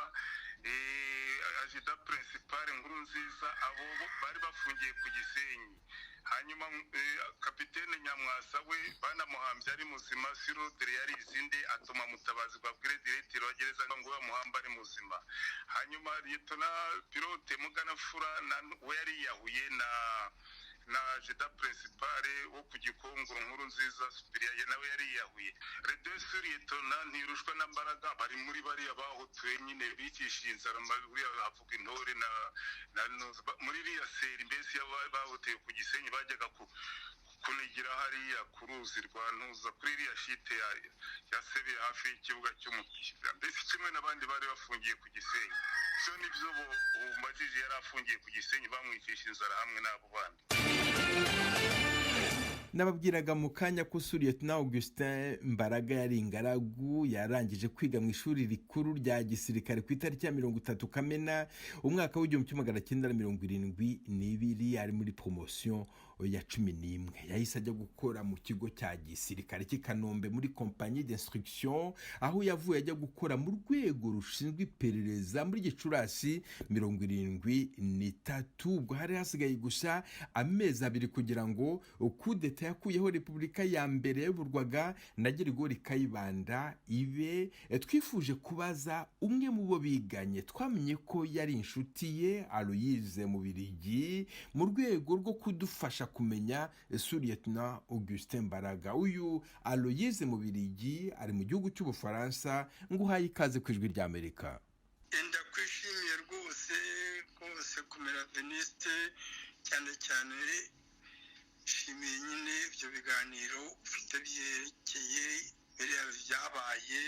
Adjudant Principal Nkurunziza, abo bari bafungiye ku Gisenyi. Hanyuma Kapitene Nyamwasa we banamuhambye ari muzima, Sirodere yari izinde, atuma Mutabazi babwire directeur wa gereza ngo bamuhamba ari muzima. Hanyuma Lieutenant Pilote Muganafura we yari yahuye na Adjudant Principal wo ku Gikongoro Nkurunziza Superior nawe yari yahuye. Les Lieutenant Ntirushwa na Mbaraga bari muri bariya bahotwe nyine bikishije inzara, havuga intore na muri iriya seri mbese bahoteye ku Gisenyi, bajyaga kunigira hariya ku ruzi rwa Ntuza kuri iriya shite ya Sebe hafi y'ikibuga cy'umupira, mbese kimwe n'abandi bari bafungiye ku Gisenyi. So nibyo Majiji yari afungiye ku Gisenyi, bamwikisha inzara hamwe n'abo bandi. Nababwiraga mu kanya ko Lieutenant Augustin Mbaraga yari ingaragu, yarangije kwiga mu ishuri rikuru rya gisirikare ku itariki ya 30 Kamena umwaka w'1972, ari muri promotion ya 11. Yahise ajya gukora mu kigo cya gisirikare cy'i Kanombe muri compagnie d'instruction, aho yavuye ajya gukora mu rwego rushinzwe iperereza muri Gicurasi 73. Ubwo hari hasigaye gusa amezi 2 kugira ngo kudeta yakuyeho Repubulika ya mbere yayoborwaga na Gerigori Kayibanda ibe. Twifuje kubaza umwe mu bo biganye, twamenye ko yari inshuti ye Aloyize Mubirigi, mu rwego rwo kudufasha kumenya Lieutenant Augustin Mbaraga. Uyu Aloyize Mubirigi ari mu gihugu cy'Ubufaransa. Nguhaye ikaze ku Ijwi ry'Amerika. Ndakwishimiye rwose kumera Veniste, cyane cyane shimiye nyine ibyo biganiro ufite byerekeye biriya byabaye,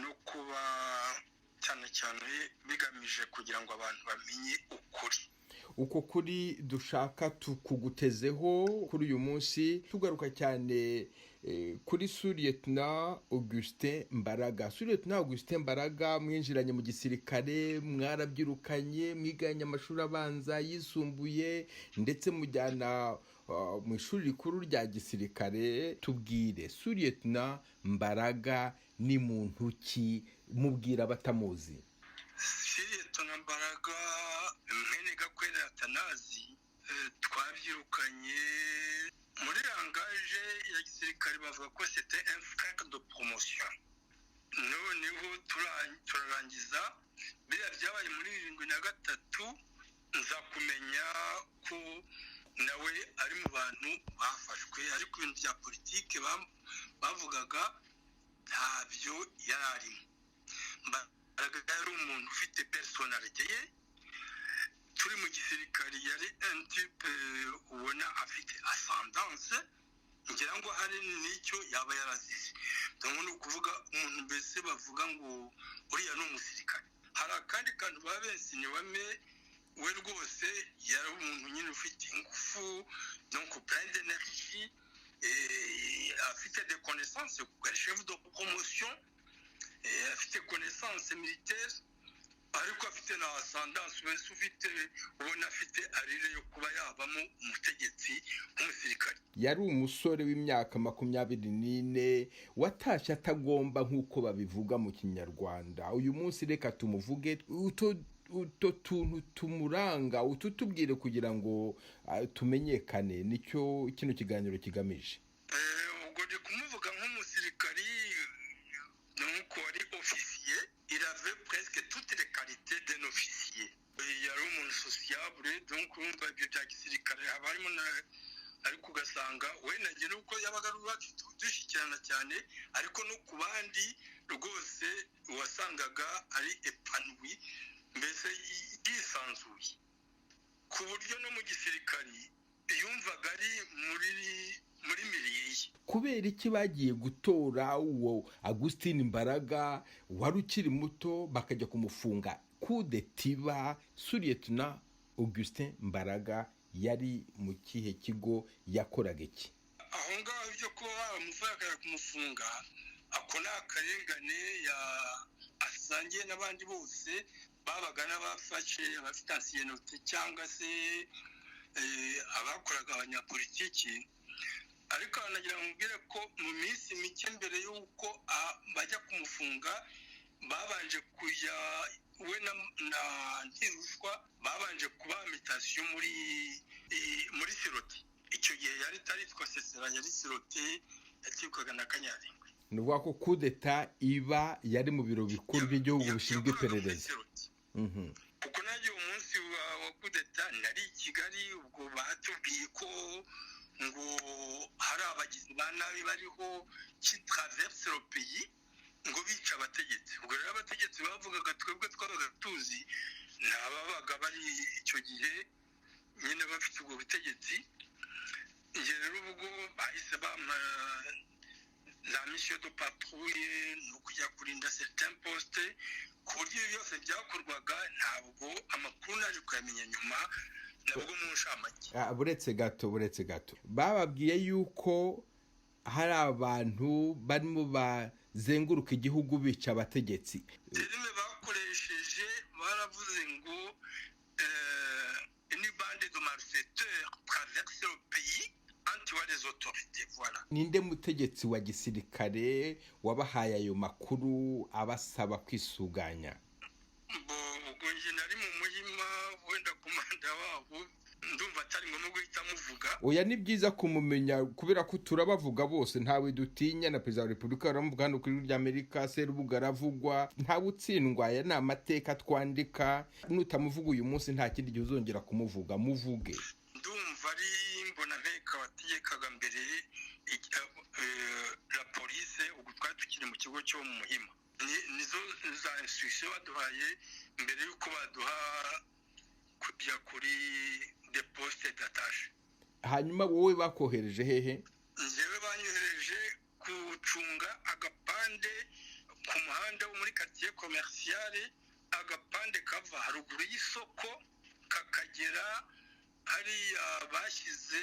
no kuba cyane cyane bigamije kugira ngo abantu bamenye ukuri. Uko kuri dushaka tukugutezeho kuri uyu munsi, tugaruka cyane kuri Lieutenant Augustin Mbaraga. Lieutenant Augustin Mbaraga mwinjiranye mu gisirikare, mwarabyirukanye, mwiganye amashuri abanza, yisumbuye, ndetse mujyana mu ishuri rikuru rya gisirikare. Tubwire Lieutenant Mbaraga ni muntu ki, mubwira batamuzi. Lieutenant Mbaraga mwene Gakwera Atanazi babyirukanye muri langage ya gisirikare bavuga ko c'était un frère de promotion. Noneho turarangiza biriya byabaye muri 73 nza kumenya ko nawe ari mu bantu bafashwe, ariko ibintu bya politike bavugaga ntabyo yararimo. Mbaraga yari umuntu ufite personality ye, turi mu gisirikare yari un type ubona afite ascendance, ngira ngo hari n'icyo yaba yarazize. Ndabona ukuvuga umuntu mbese bavuga ngo uriya ni umusirikare. Hari akandi kantu babensinye wame we rwose yari umuntu nyine ufite ingufu, donc plein d'énergie, afite des connaissances kuko chef de promotion, afite connaissances militaires, ariko afite na ascendance wese ufite ubona afite arire yo kuba yabamo umutegetsi nk'umusirikare. Yari umusore w'imyaka 24 watashe atagomba nk'uko babivuga mu Kinyarwanda. Uyu munsi reka tumuvuge uto tuntu tumuranga, ututubwire kugira ngo tumenyekane, nicyo kino kiganiro kigamije. Ubwo ndi kumuvuga nk'umusirikari, nuko ari officier, il avait presque toutes les qualités d'un officier. Yari umuntu sociable, donc umva ibyo bya gisirikare abarimo ariko ugasanga we nagira uko yabaga dushyikirana cyane, ariko no ku bandi rwose wasangaga ari épanoui, mbese yisanzuye ku buryo no mu gisirikari yumvaga ari muri miriye. Kubera iki bagiye gutora uwo Augustin Mbaraga wari ukiri muto bakajya kumufunga? Coup d'etat Lieutenant Augustin Mbaraga yari mu kihe kigo, yakoraga iki? Aho ngaho ibyo kuba bamufaka kumufunga ako ni akarengane asangiye n'abandi bose babaga n'abafashe abafite ancienneté cyangwa se abakoraga abanyapolitiki. Ariko nagira mubwire ko mu minsi mike mbere y'uko bajya kumufunga babanje kujya we na Ntirushwa babanje kuba imitation muri Siroti. Icyo gihe yari taritwa Sesera, yari Siroti yatikwaga na Kanyarengwe. Nuvuga ko coup d'etat iba yari mu biro bikuru by'igihugu bishinzwe iperereza. Kuko nagiye umunsi wa coup d'etat nari i Kigali, ubwo batubwiye ko ngo hari abagizi ba nabi bariho qui traverse le pays ngo bica abategetsi. Ubwo rero abategetsi bavugaga twebwe twabaga tuzi n'ababaga bari icyo gihe nyine bafite ubwo butegetsi. Nge rero ubwo bahise bampa la mission de patrouille no kujya kurinda certain poste, ku buryo byose byakorwaga ntabwo amakuru naje kuyamenya nyuma, nabwo mu nshamake. Buretse gato bababwiye yuko hari abantu barimo bazenguruka igihugu bica abategetsi. Terime bakoresheje baravuze ngo une bande de malfaiteurs traverse le pays antiwa les autorités. Voilà. Ninde mutegetsi wa gisirikare wabahaye ayo makuru abasaba kwisuganya? Ubwo nje nari mu muhima, wenda komanda wabo ndumva atari ngombwa guhita muvuga. Oya, ni byiza kumumenya kubera ko turabavuga bose, ntawe dutinya. Na Perezida wa Repubulika aramuvuga hano kuri Amerika, Serubuga aravugwa, ntawe utsindwa. Aya ni amateka twandika. Nutamuvuga uyu munsi nta kindi gihe uzongera kumuvuga, muvuge. Ndumva ari mbona nteka wategekaga mbere la police, ubwo twari tukiri mu kigo cyo mu muhima. Nizo za instruction baduhaye mbere y'uko baduha kujya kuri de poste d'attache. Hanyuma wowe bakohereje hehe? Njyewe banyohereje gucunga agapande ku muhanda wo muri quartier commerciale, agapande kava haruguru y'isoko kakagera hariya bashyize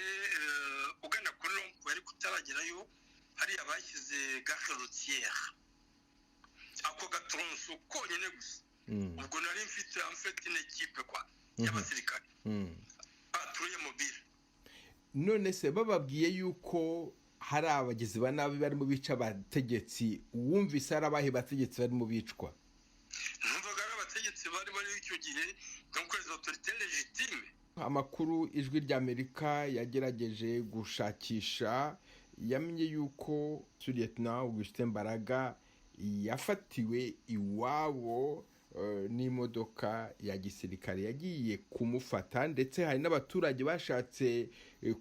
ugana kuri rompu bari kutaragerayo, hariya bashyize gare routière. Ako gatronso konyine gusa. Ubwo nari mfite une équipe kwa y'abasirikare patrouille mobile. None se bababwiye yuko hari abagizi ba nabi barimo bica abategetsi, wumvise ari abahe bategetsi barimo bicwa? Numvaga ari abategetsi bari icyo gihe, donc les autorités légitimes amakuru ijwi ry'Amerika yagerageje gushakisha yamenye yuko Lieutenant Augustin Mbaraga yafatiwe iwabo n'imodoka ya gisirikare yagiye kumufata, ndetse hari n'abaturage bashatse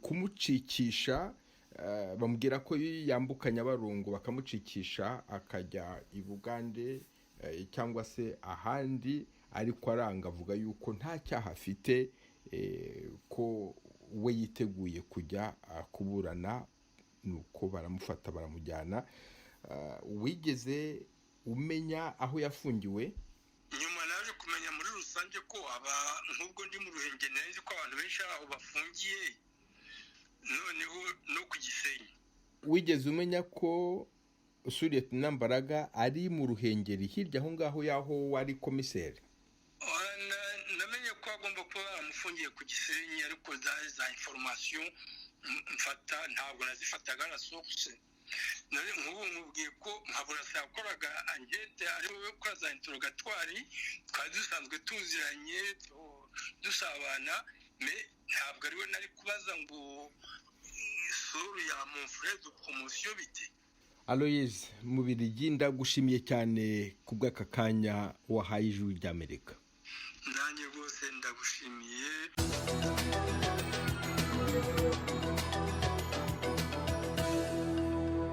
kumucikisha, bamubwira ko yambuka Nyabarongo bakamucikisha akajya i Bugande cyangwa se ahandi, ariko aranga avuga yuko nta cyaha afite, ko we yiteguye kujya kuburana, nuko baramufata baramujyana. Wigeze umenya aho yafungiwe? Nyuma naje kumenya muri rusange ko nk'ubwo ndi mu Ruhengeri nzi ko abantu benshi aho bafungiye, noneho no ku Gisenyi. Wigeze umenya ko Lieutenant Mbaraga ari mu Ruhengeri hirya aho ngaho yaho wari komiseri? Namenye ko agomba kuba baramufungiye ku Gisenyi, ariko za information mfata ntabwo nazifataga na source. Nk'ubu nkubwiye ko Nkaburasa yakoraga angete ari we ukora za interrogatoire, twari dusanzwe tuziranye dusabana, ntabwo ari we nari kubaza ngo isuru ya mon frère de promotion bite. Aloys Mubirigi, ndagushimiye cyane ku bw'aka kanya wahaye ijwi ry'Amerika. Nanjye rwose ndagushimiye.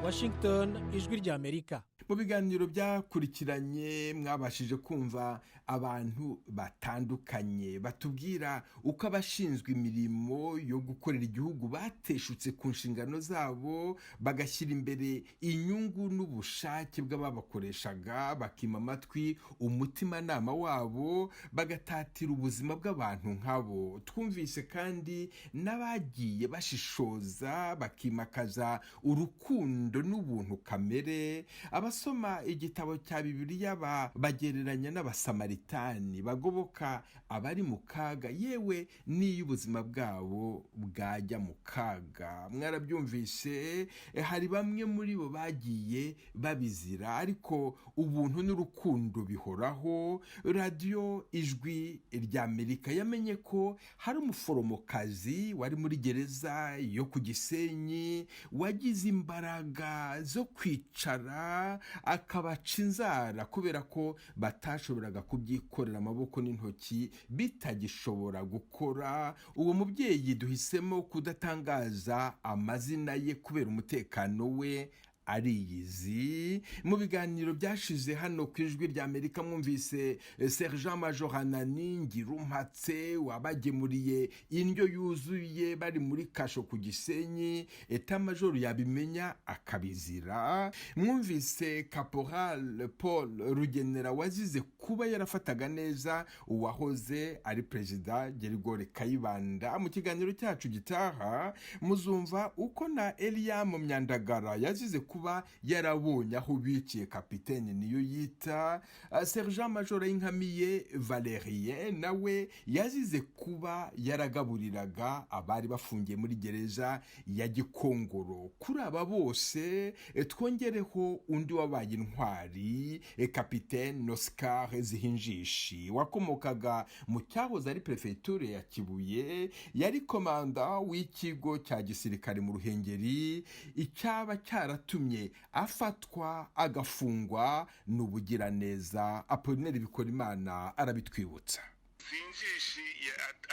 Washington, ijwi ry'Amerika. Mu biganiro byakurikiranye mwabashije kumva abantu batandukanye batubwira uko abashinzwe imirimo yo gukorera igihugu bateshutse ku nshingano zabo, bagashyira imbere inyungu n'ubushake bw'ababakoreshaga, bakima amatwi umutimanama wabo, bagatatira ubuzima bw'abantu nk'abo. Twumvise kandi n'abagiye bashishoza bakimakaza urukundo n'ubuntu kamere. Abasoma igitabo cya Bibiliya bagereranya n'abasamaritani bagoboka abari mu kaga, yewe n'iyo ubuzima bwabo bwajya mu kaga. Mwarabyumvise, hari bamwe muri bo bagiye babizira, ariko ubuntu n'urukundo bihoraho. Radio Ijwi ry'Amerika yamenye ko hari umuforomokazi wari muri gereza yo ku Gisenyi wagize imbaraga zo kwicara akabaca inzara kubera ko batashoboraga kubyikorera amaboko n'intoki bitagishobora gukora. Uwo mubyeyi duhisemo kudatangaza amazina ye kubera umutekano we ariyizi. Mu biganiro byashize hano ku ijwi ry'Amerika mwumvise Sergent Major Anani Ngirumpatse wabagemuriye indyo yuzuye bari muri kasho ku Gisenyi, Etat Major yabimenya akabizira. Mwumvise Caporal Paul Rugenera wazize kuba yarafataga neza uwahoze ari Perezida Gerigore Kayibanda. Mu kiganiro cyacu gitaha muzumva uko na Eliam Myandagara yazize kuba yarabonye aho biciye Kapiteni niyo yita. Sergent Major Inkamiye Valerien nawe yazize kuba yaragaburiraga abari bafungiye muri gereza ya Gikongoro. Kuri aba bose twongereho undi wabaye intwari, Kapiteni Oscar Zihinjishi wakomokaga mu cyahoze ari prefecture ya Kibuye, yari komanda w'ikigo cya gisirikare mu Ruhengeri. Icyaba cyaratumye afatwa agafungwa n'ubugiraneza. Apollinaire Bikorimana arabitwibutsa. Zinjishi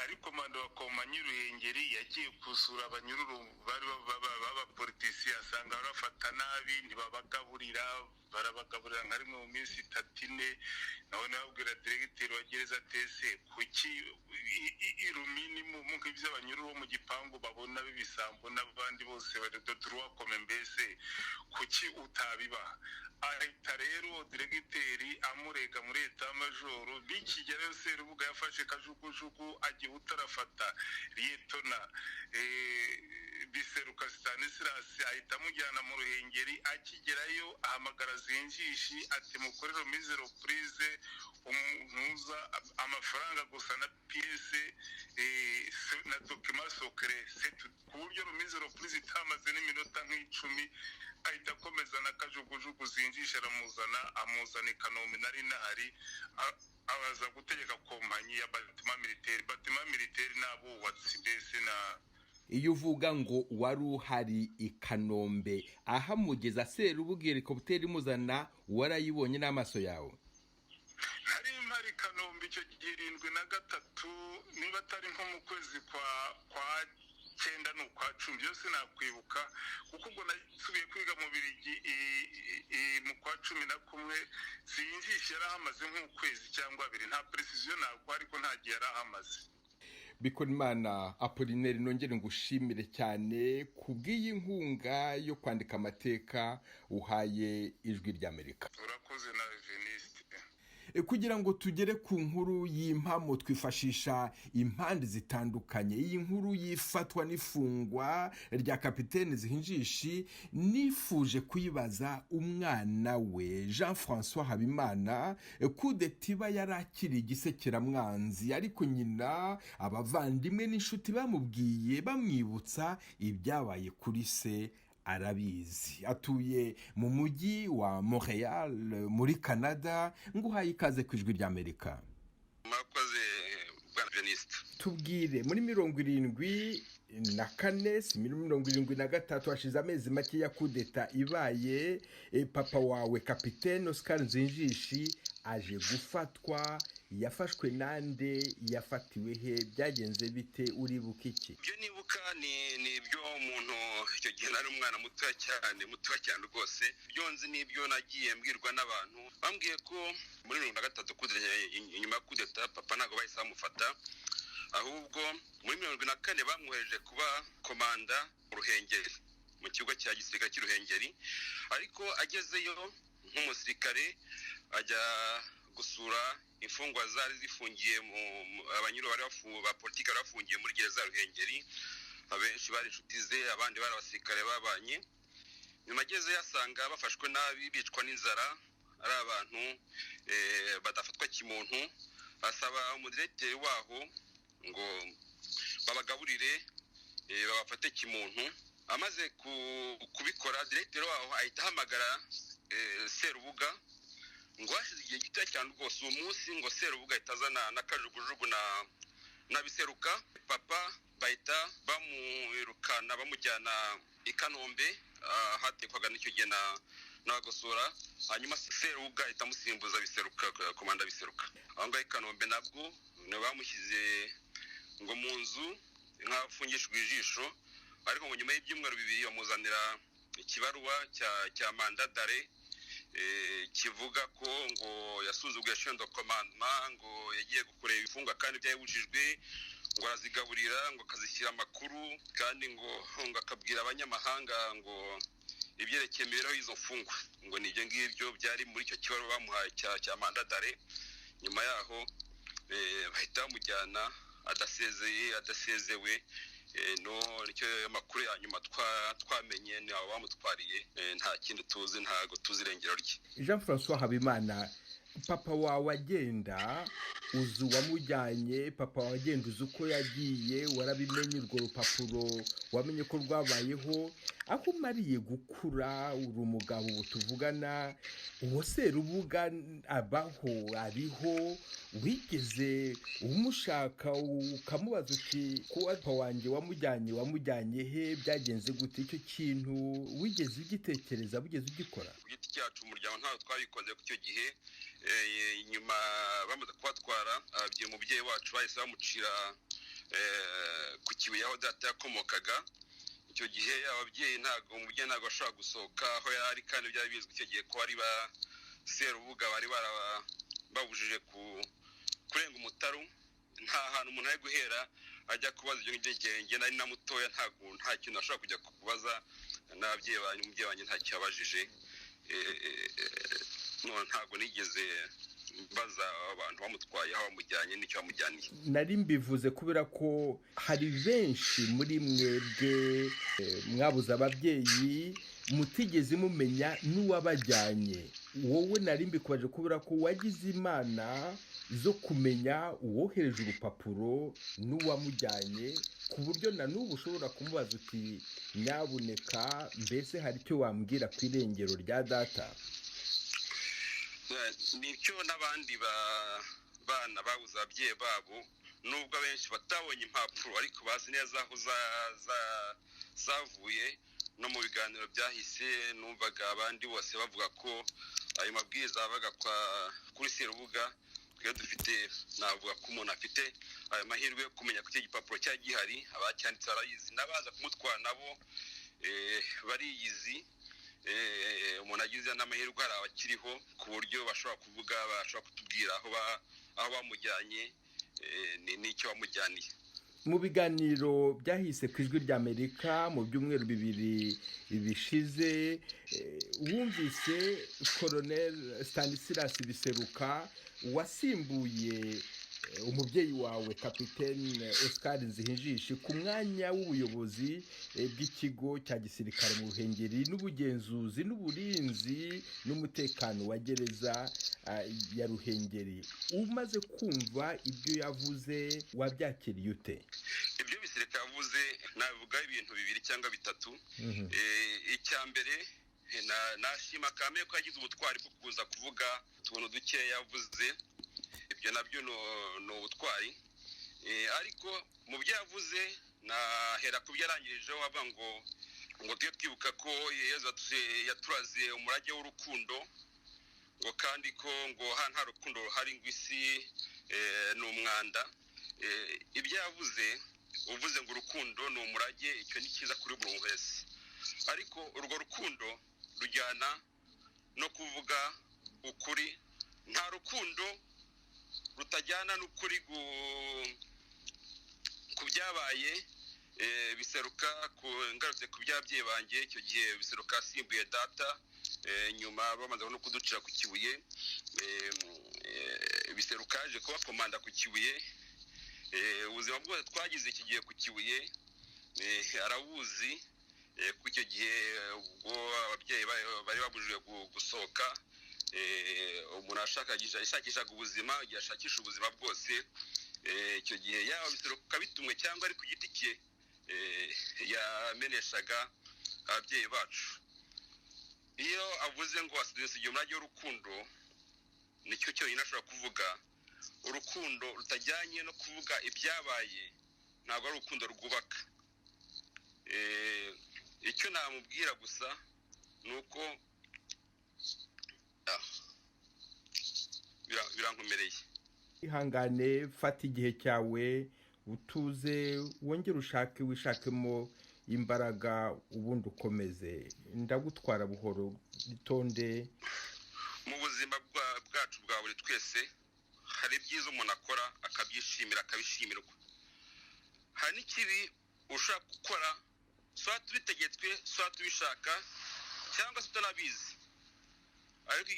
ari komanda wa Komanyi Ruhengeri yagiye kusura abanyururu bari b'abapolitisi, asanga barafata nabi, ntibabagaburira, barabagaburira nka rimwe mu minsi 3-4. naho nabwira diregiteri wa gereza tese kuki irumini mu nk'iby'abanyururu bo mu gipangu babona bibisambo n'abandi bose bari droit comme mbese kuki utabiba. Ahita rero diregiteri amurega muri Etat Major, bikigerayo Serubuga yafashe kajugujugu agiye utarafata Lietona Biseruka Stanislas ahita amujyana mu Ruhengeri. Akigerayo ahamagara Zinjishi ati mukorero mizero prise umuza amafaranga gusa na pièce na document secret ku buryo mizero prise itamaze n'iminota nk'icumi ahita akomeza na kajugujugu Zinjishi amuzana i Kanombe nari nahari abaza gutegeka kompanyi ya batima militaire n'abubatsi mbese na. Iyo uvuga ngo wari uhari i Kanombe ahamugeza Serubuga helicopter imuzana warayibonye n'amaso yawe? Hari impari Kanombe icyo gihe 73 niba atari nko mu kwezi kwa 9 n'ukwa 10 byose nakwibuka kuko ubwo nasubiye kwiga mu Birigi mu kwa 11 sinjishe yarahamaze nk'ukwezi cyangwa 2 nta precision nako ariko nta gihe yarahamaze. Bikorimana Apollinaire nongere ngushimire cyane kubw'iyi nkunga yo kwandika amateka uhaye Ijwi ry'Amerika. Urakoze na Veniste. Kugira ngo tugere ku nkuru y'impamo twifashisha impande zitandukanye. Iyi nkuru yifatwa n'ifungwa rya Kapiteni Zihinjishi nifuje kuyibaza umwana we Jean-François Habimana kudetiba yarakiri igisekeramwanzi, ariko nyina abavandimwe n'inshuti bamubwiye bamwibutsa ibyabaye kuri se arabizi. Atuye mu mujyi wa Montreal muri Canada. Nguhaye ikaze ku Ijwi ry'Amerika. Mwakoze bwana Veniste. Tubwire, muri 74 73 hashize amezi make ya kudeta ibaye, papa wawe Kapiteni Oscar Nzinjishi aje gufatwa. Yafashwe nande? Yafatiwe he? Byagenze bite? uribuka iki? Ibyo nibuka ni ibyo umuntu icyo gihe nari umwana muto cyane rwose. Ibyo nzi nibyo nagiye mbwirwa n'abantu bambwiye ko muri 73 kudeta, inyuma kudeta papa ntago bahise bamufata, ahubwo muri 74 bamwohereje kuba komanda mu Ruhengeri, mu kigo cya gisirikare cy'Uruhengeri, ariko agezeyo nk'umusirikare ajya gusura imfungwa zari zifungiye mu abanyuro bari ba politiki bafungiye muri gereza Ruhengeri. Abenshi bari inshuti ze, abandi bari abasirikare babanye. Nyuma ageze yasanga bafashwe nabi, bicwa n'inzara, ari abantu badafatwa kimuntu. Asaba umudirekiteri waho ngo babagaburire babafate kimuntu. Amaze kubikora, direkteri waho ahita ahamagara Serubuga ngo hashize igihe gito cyane rwose uwo munsi ngo Serubuga itazana n'akajugujugu na biseruka. Papa bahita bamwirukana bamujyana i Kanombe hatekwaga n'icyo gihe n'abagosora. Hanyuma Serubuga ahita amusimbuza biseruka, komanda biseruka. Aho ngaho i Kanombe nabwo bamushyize ngo mu nzu nk'afungishijwe ijisho, ariko ngo nyuma y'ibyumweru 2 bamuzanira ikibaruwa cya mandadare kivuga ko ngo yasuzuguye chaîne de commandement, ngo yagiye gukorera ibifungwa kandi byayibujijwe, ngo arazigaburira, ngo akazishyira amakuru, kandi ngo akabwira abanyamahanga ngo ibyerekeye imibereho y'izo mfungwa. Ngo nibyo ngibyo byari muri icyo kibaruwa bamuhaye cya mandadare. Nyuma yaho bahita bamujyana adasezewe. Nicyo amakuru ya nyuma twamenye ni abo bamutwariye, nta kindi tuzi, ntago tuzi irengero rye. Jean-François Habimana, papa wawe agenda uzi uwamujyanye, papa wawe agenda uzi uko yagiye, warabimenye urwo rupapuro wamenye ko rwabayeho. Aho umariye gukura uri umugabo ubu tuvugana, uwo Serubuga abaho ariho, wigeze umushaka ukamubaza uti ko papa wanjye wamujyanye he? Byagenze gute? Icyo kintu wigeze ugitekereza, wigeze ugikora? Ku giti cyacu umuryango ntawe twabikoze ku cyo gihe. Nyuma bamaze kubatwara, ababyeyi umubyeyi wacu bahise bamucira ku Kibuye aho data yakomokaga. Icyo gihe ababyeyi umubyeyi ntabwo ashobora gusohoka aho yari, kandi byari bizwi icyo gihe ko ari ba Serubuga bari babujije kurenga umutaru. Nta hantu umuntu ari guhera ajya kubaza ibyo ngibyo. Nari na mutoya, nta kintu ashobora kujya kubaza n'ababyeyi banyu. Umubyeyi wanjye nta cyabajije. Ntabwo nigeze mbaza abantu bamutwaye aho bamujyanye n'icyo bamujyaniye. Nari mbivuze kubera ko hari benshi muri mwebwe mwabuze ababyeyi mutigeze mumenya n'uwabajyanye. Wowe nari mbikubaje kubera ko wagize imana zo kumenya uwohereje urupapuro n'uwamujyanye, ku buryo na n'ubu ushobora kumubaza uti nyabuneka mbese hari icyo wambwira ku irengero rya data? nicyo n'abandi bana babuze ababyeyi babo nubwo abenshi batabonye impapuro ariko bazi neza aho zavuye. No mu biganiro byahise numvaga abandi bose bavuga ko ayo mabwiriza abaga kuri Serubuga. Twe dufite navuga ko umuntu afite ayo mahirwe yo kumenya ko icyo gipapuro cyari gihari, abacyanditse barayizi, n'abaza kumutwara nabo bariyizi. Umuntu agize n'amahirwe hari abakiriho ku buryo bashobora kuvuga, bashobora kutubwira aho bamujyanye n'icyo bamujyaniye. Mu biganiro byahise ku Ijwi ry'Amerika mu byumweru 2 bishize, wumvise Colonel Stanislas Biseruka wasimbuye umubyeyi wawe Kapiteni Oscar Nzihinjishi ku mwanya w'ubuyobozi bw'ikigo cya gisirikare mu Ruhengeri n'ubugenzuzi n'uburinzi n'umutekano wa gereza ya Ruhengeri. Umaze kumva ibyo yavuze wabyakiriye ute? Ibyo Biseruka yavuze navuga ibintu 2 cyangwa 3. Icya mbere nashima kame ko yagize ubutwari bwo kuza kuvuga tubona duke yavuze. Ibyo nabyo no ubutwari, ariko mu byo yavuze nahera ku byarangirijeho ava ngo tujye twibuka ko Yezu yaturaze umurage w'urukundo, ngo kandi ko ngo nta rukundo ruhari ngo isi ni umwanda. Ibyo yavuze uvuze ngo urukundo ni umurage, icyo ni cyiza kuri buri wese, ariko urwo rukundo rujyana no kuvuga ukuri. Nta rukundo rutajyana n'ukuri ku byabaye. Biseruka ngarutse ku byabyeyi banjye, icyo gihe Biseruka asimbuye data nyuma bamaze no kuducira ku Kibuye. Biseruka aje kuba komanda ku Kibuye. Ubuzima bwose twagize iki gihe ku Kibuye arabuzi. Ku icyo gihe ubwo ababyeyi bari babujijwe gusohoka, umuntu ashakishaga ubuzima, igihe ashakisha ubuzima bwose, icyo gihe yaba Biseruka bitumwe cyangwa ari ku giti cye yameneshaga ababyeyi bacu. Iyo avuze ngo asigaye umurage w'urukundo, nicyo cyonyine ashobora kuvuga. Urukundo rutajyanye no kuvuga ibyabaye ntabwo ari urukundo rwubaka. Icyo namubwira gusa ni uko birankomereye. Ihangane, fata igihe cyawe, utuze, wongere wishakemo imbaraga, ubundi ukomeze. Ndagutwara buhoro, itonde. Mu buzima bwacu bwa buri twese hari ibyiza umuntu akora akabyishimira, akabishimirwa. Hari n'ikibi ushaka gukora, soit tubitegetswe, soit tubishaka, cyangwa se utanabizi, ariko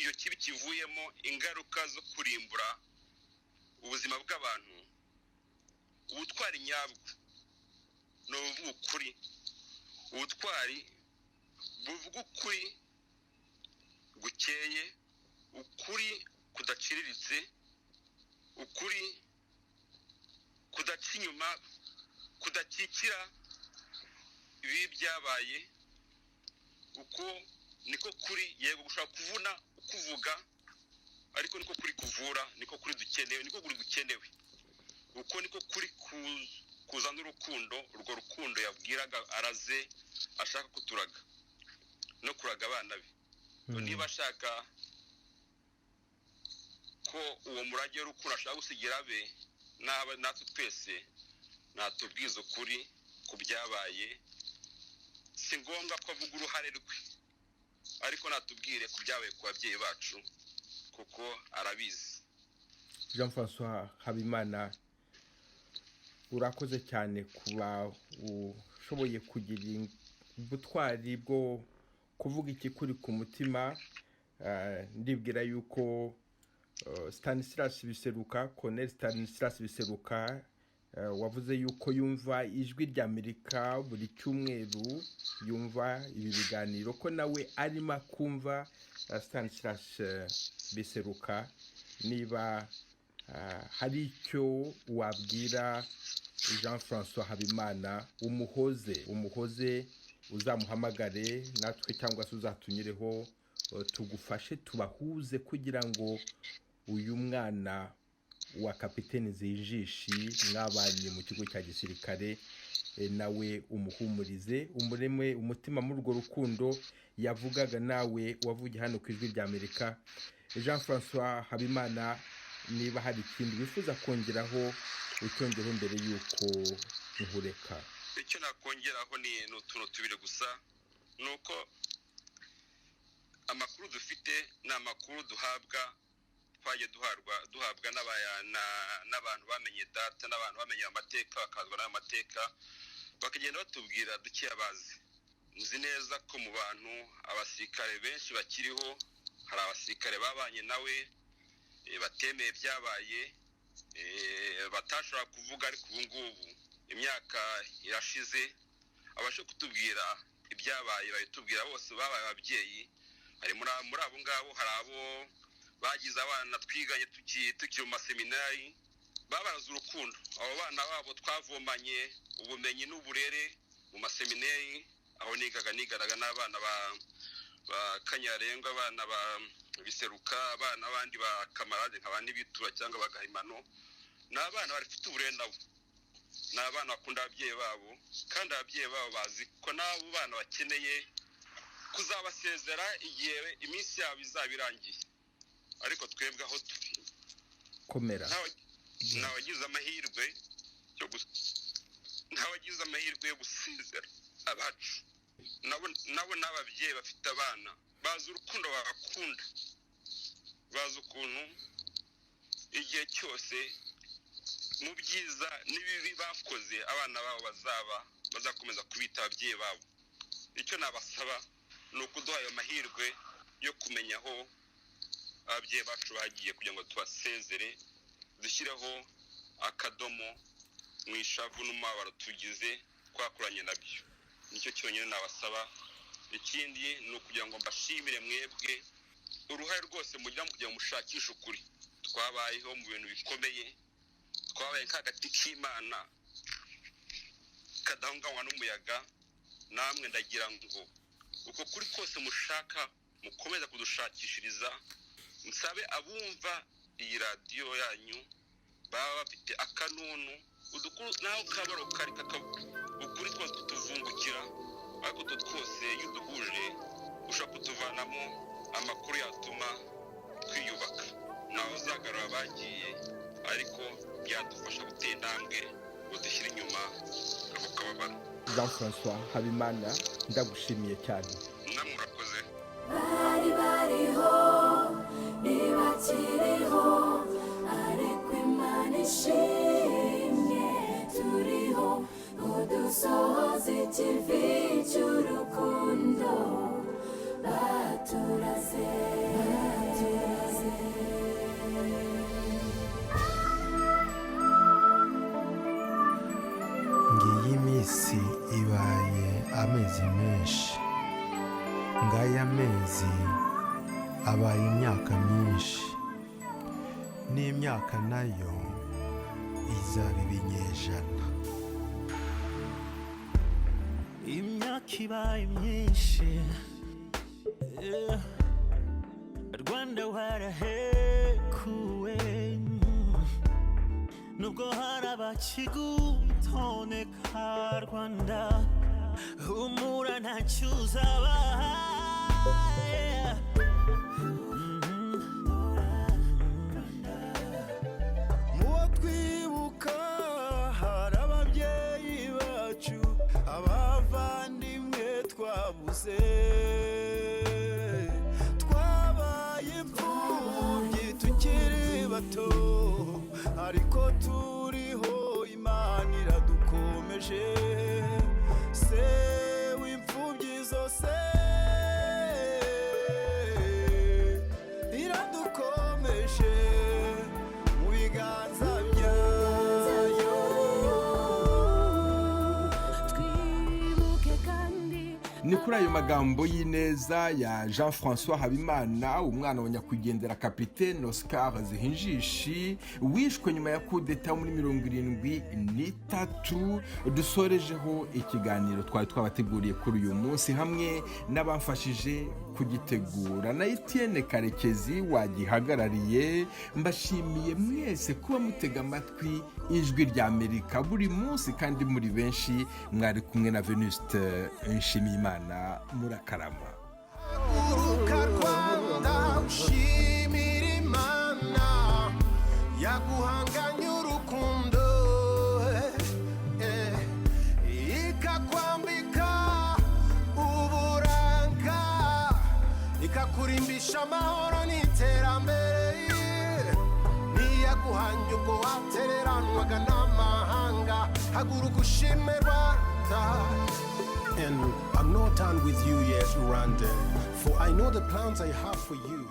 iyo kibi kivuyemo ingaruka zo kurimbura ubuzima bw'abantu. Ubutwari nyabwo ni ubuvuga ukuri. Ubutwari buvuga ukuri gukeye, ukuri kudaciriritse, ukuri kudaca inyuma, kudakikira ibi byabaye. Uko niko kuri, yego gushaka kuvuna ukuvuga, ariko niko kuri kuvura, niko kuri dukenewe, niko kuri gukenewe. Uko niko kuri kuzana urukundo, urwo rukundo yabwiraga araze ashaka kuturaga no kuraga abana be. Niba ashaka ko uwo murage w'urukundo ashaka gusigira abe natwe twese, natubwiza ukuri ku byabaye. Si ngombwa ko avuga uruhare rwe, ariko natubwire ku byabaye ku babyeyi bacu kuko arabizi. Jean-François Habimana, urakoze cyane kuba ushoboye kugira ubutwari bwo kuvuga ikikuri ku mutima. Ndibwira yuko Stanislas Biseruka, Colonel Stanislas Biseruka, wavuze yuko yumva Ijwi ry'Amerika buri cyumweru, yumva ibi biganiro, ko nawe arimo kumva Stanislas Biseruka. Niba hari icyo wabwira Jean-François Habimana, umuhoze uzamuhamagare natwe, cyangwa se uzatunyureho tugufashe tubahuze kugira ngo uyu mwana wa kapiteni Zijishi mwabanye mu kigo cya gisirikare nawe umuhumurize umuremwe umutima muri urwo rukundo yavugaga nawe wavugiye hano ku Ijwi ry'Amerika. Jean François Habimana, niba hari ikindi wifuza kongeraho ucyongereho mbere y'uko nkureka? Icyo nakongeraho ni utuntu tubiri gusa, nuko amakuru dufite ni amakuru twagiye duhabwa n'abantu bamenye data n'abantu bamenye amateka bakazwa n'ayo mateka bakagenda batubwira duke abazi. Nzi neza ko mu bantu abasirikare benshi bakiriho hari abasirikare babanye nawe batemeye byabaye batashobora kuvuga, ariko ubu ngubu imyaka irashize abashe kutubwira ibyabaye, bayitubwira bose babaye ababyeyi. Hari muri abo ngabo hari abo bagize abana twiganye tukiri mu maseminari babaraza urukundo. Abo bana babo twavomanye ubumenyi n'uburere mu maseminari, aho niganaga n'abana ba Kanyarengwa, abana ba Biseruka, abana abandi ba Kamarade nk'abandi bitura cyangwa bagahimano. Ni abana bafite uburere nabo, ni abana bakunda ababyeyi babo, kandi ababyeyi babo bazi ko n'abo bana bakeneye kuzabasezera igihe iminsi yabo izaba irangiye. Ariko twebwe aho turi komera ntawagize amahirwe yo gusezera abacu. Nabo n'ababyeyi bafite abana bazi urukundo babakunda, bazi ukuntu igihe cyose mu byiza n'ibibi bakoze abana babo bazakomeza kubita ababyeyi babo. Icyo nabasaba ni ukuduha ayo mahirwe yo kumenya aho ababyeyi bacu bagiye kugira ngo tubasezere, dushyireho akadomo mu ishavu n'umubabaro tugize twakuranye nabyo. Nicyo cyonyine nabasaba. Ikindi ni ukugira ngo mbashimire mwebwe uruhare rwose mugira kugira ngo mushakishe ukuri. Twabayeho mu bintu bikomeye, twabaye nk'agati k'Imana kadahungabanywa n'umuyaga. Namwe ndagira ngo uko kuri kose mushaka mukomeza kudushakishiriza. Nsabe abumva iyi radiyo yanyu baba bafite akanunu udukuru naho kabaro kari ukuri twose tutuvungukira, ariko utwo twose iyo uduhuje ushaka kutuvanamo amakuru yatuma twiyubaka. Naho uzagarura abagiye, ariko byadufasha gutera intambwe ngo dushyire inyuma ako kababaro. Jean François Habimana, ndagushimiye cyane. Namwe murakoze. Bariho ntibakiriho, ariko Imana ishimye turiho ngo dusohoze ikivi cy'urukundo baturaze. Ngiyi minsi ibaye amezi menshi, ngaya mezi abaye imyaka myinshi, n'imyaka nayo izaba ibinyejana. Imyaka ibaye myinshi, Rwanda warahekuwe, nubwo hari abakigutoneka. Rwanda humura ntacyo uzabahaye. Muwo twibuka hari ababyeyi bacu, abavandimwe twabuze, twabaye imfubyi tukiri bato, ariko turiho Imana iradukomeje. Se w'imfubyi zose iradukomeje mu biganza byayo. Ni kuri ayo magambo y'ineza ya Jean François Habimana, umwana wa nyakwigendera Kapiteni Oscar Zihinjishi wishwe nyuma ya kudeta muri 73, dusorejeho ikiganiro twari twabateguriye kuri uyu munsi, hamwe n'abamfashije kugitegura na Etienne Karekezi wagihagarariye. Mbashimiye mwese kuba mutega amatwi ijwi rya Amerika buri munsi kandi muri benshi. Mwari kumwe na Venuste Nshimiyimana. Murakarama. uruka Rwanda ushimira Imana yaguhanganye urukundo ikakwambika uburanga ikakurimbisha amahoro n'iterambere niyaguhanye ubwo watereranwaga n'amahanga haguruka ushime Rwanda. And I'm not done with you yet, Rwanda, for I know the plans I have for you.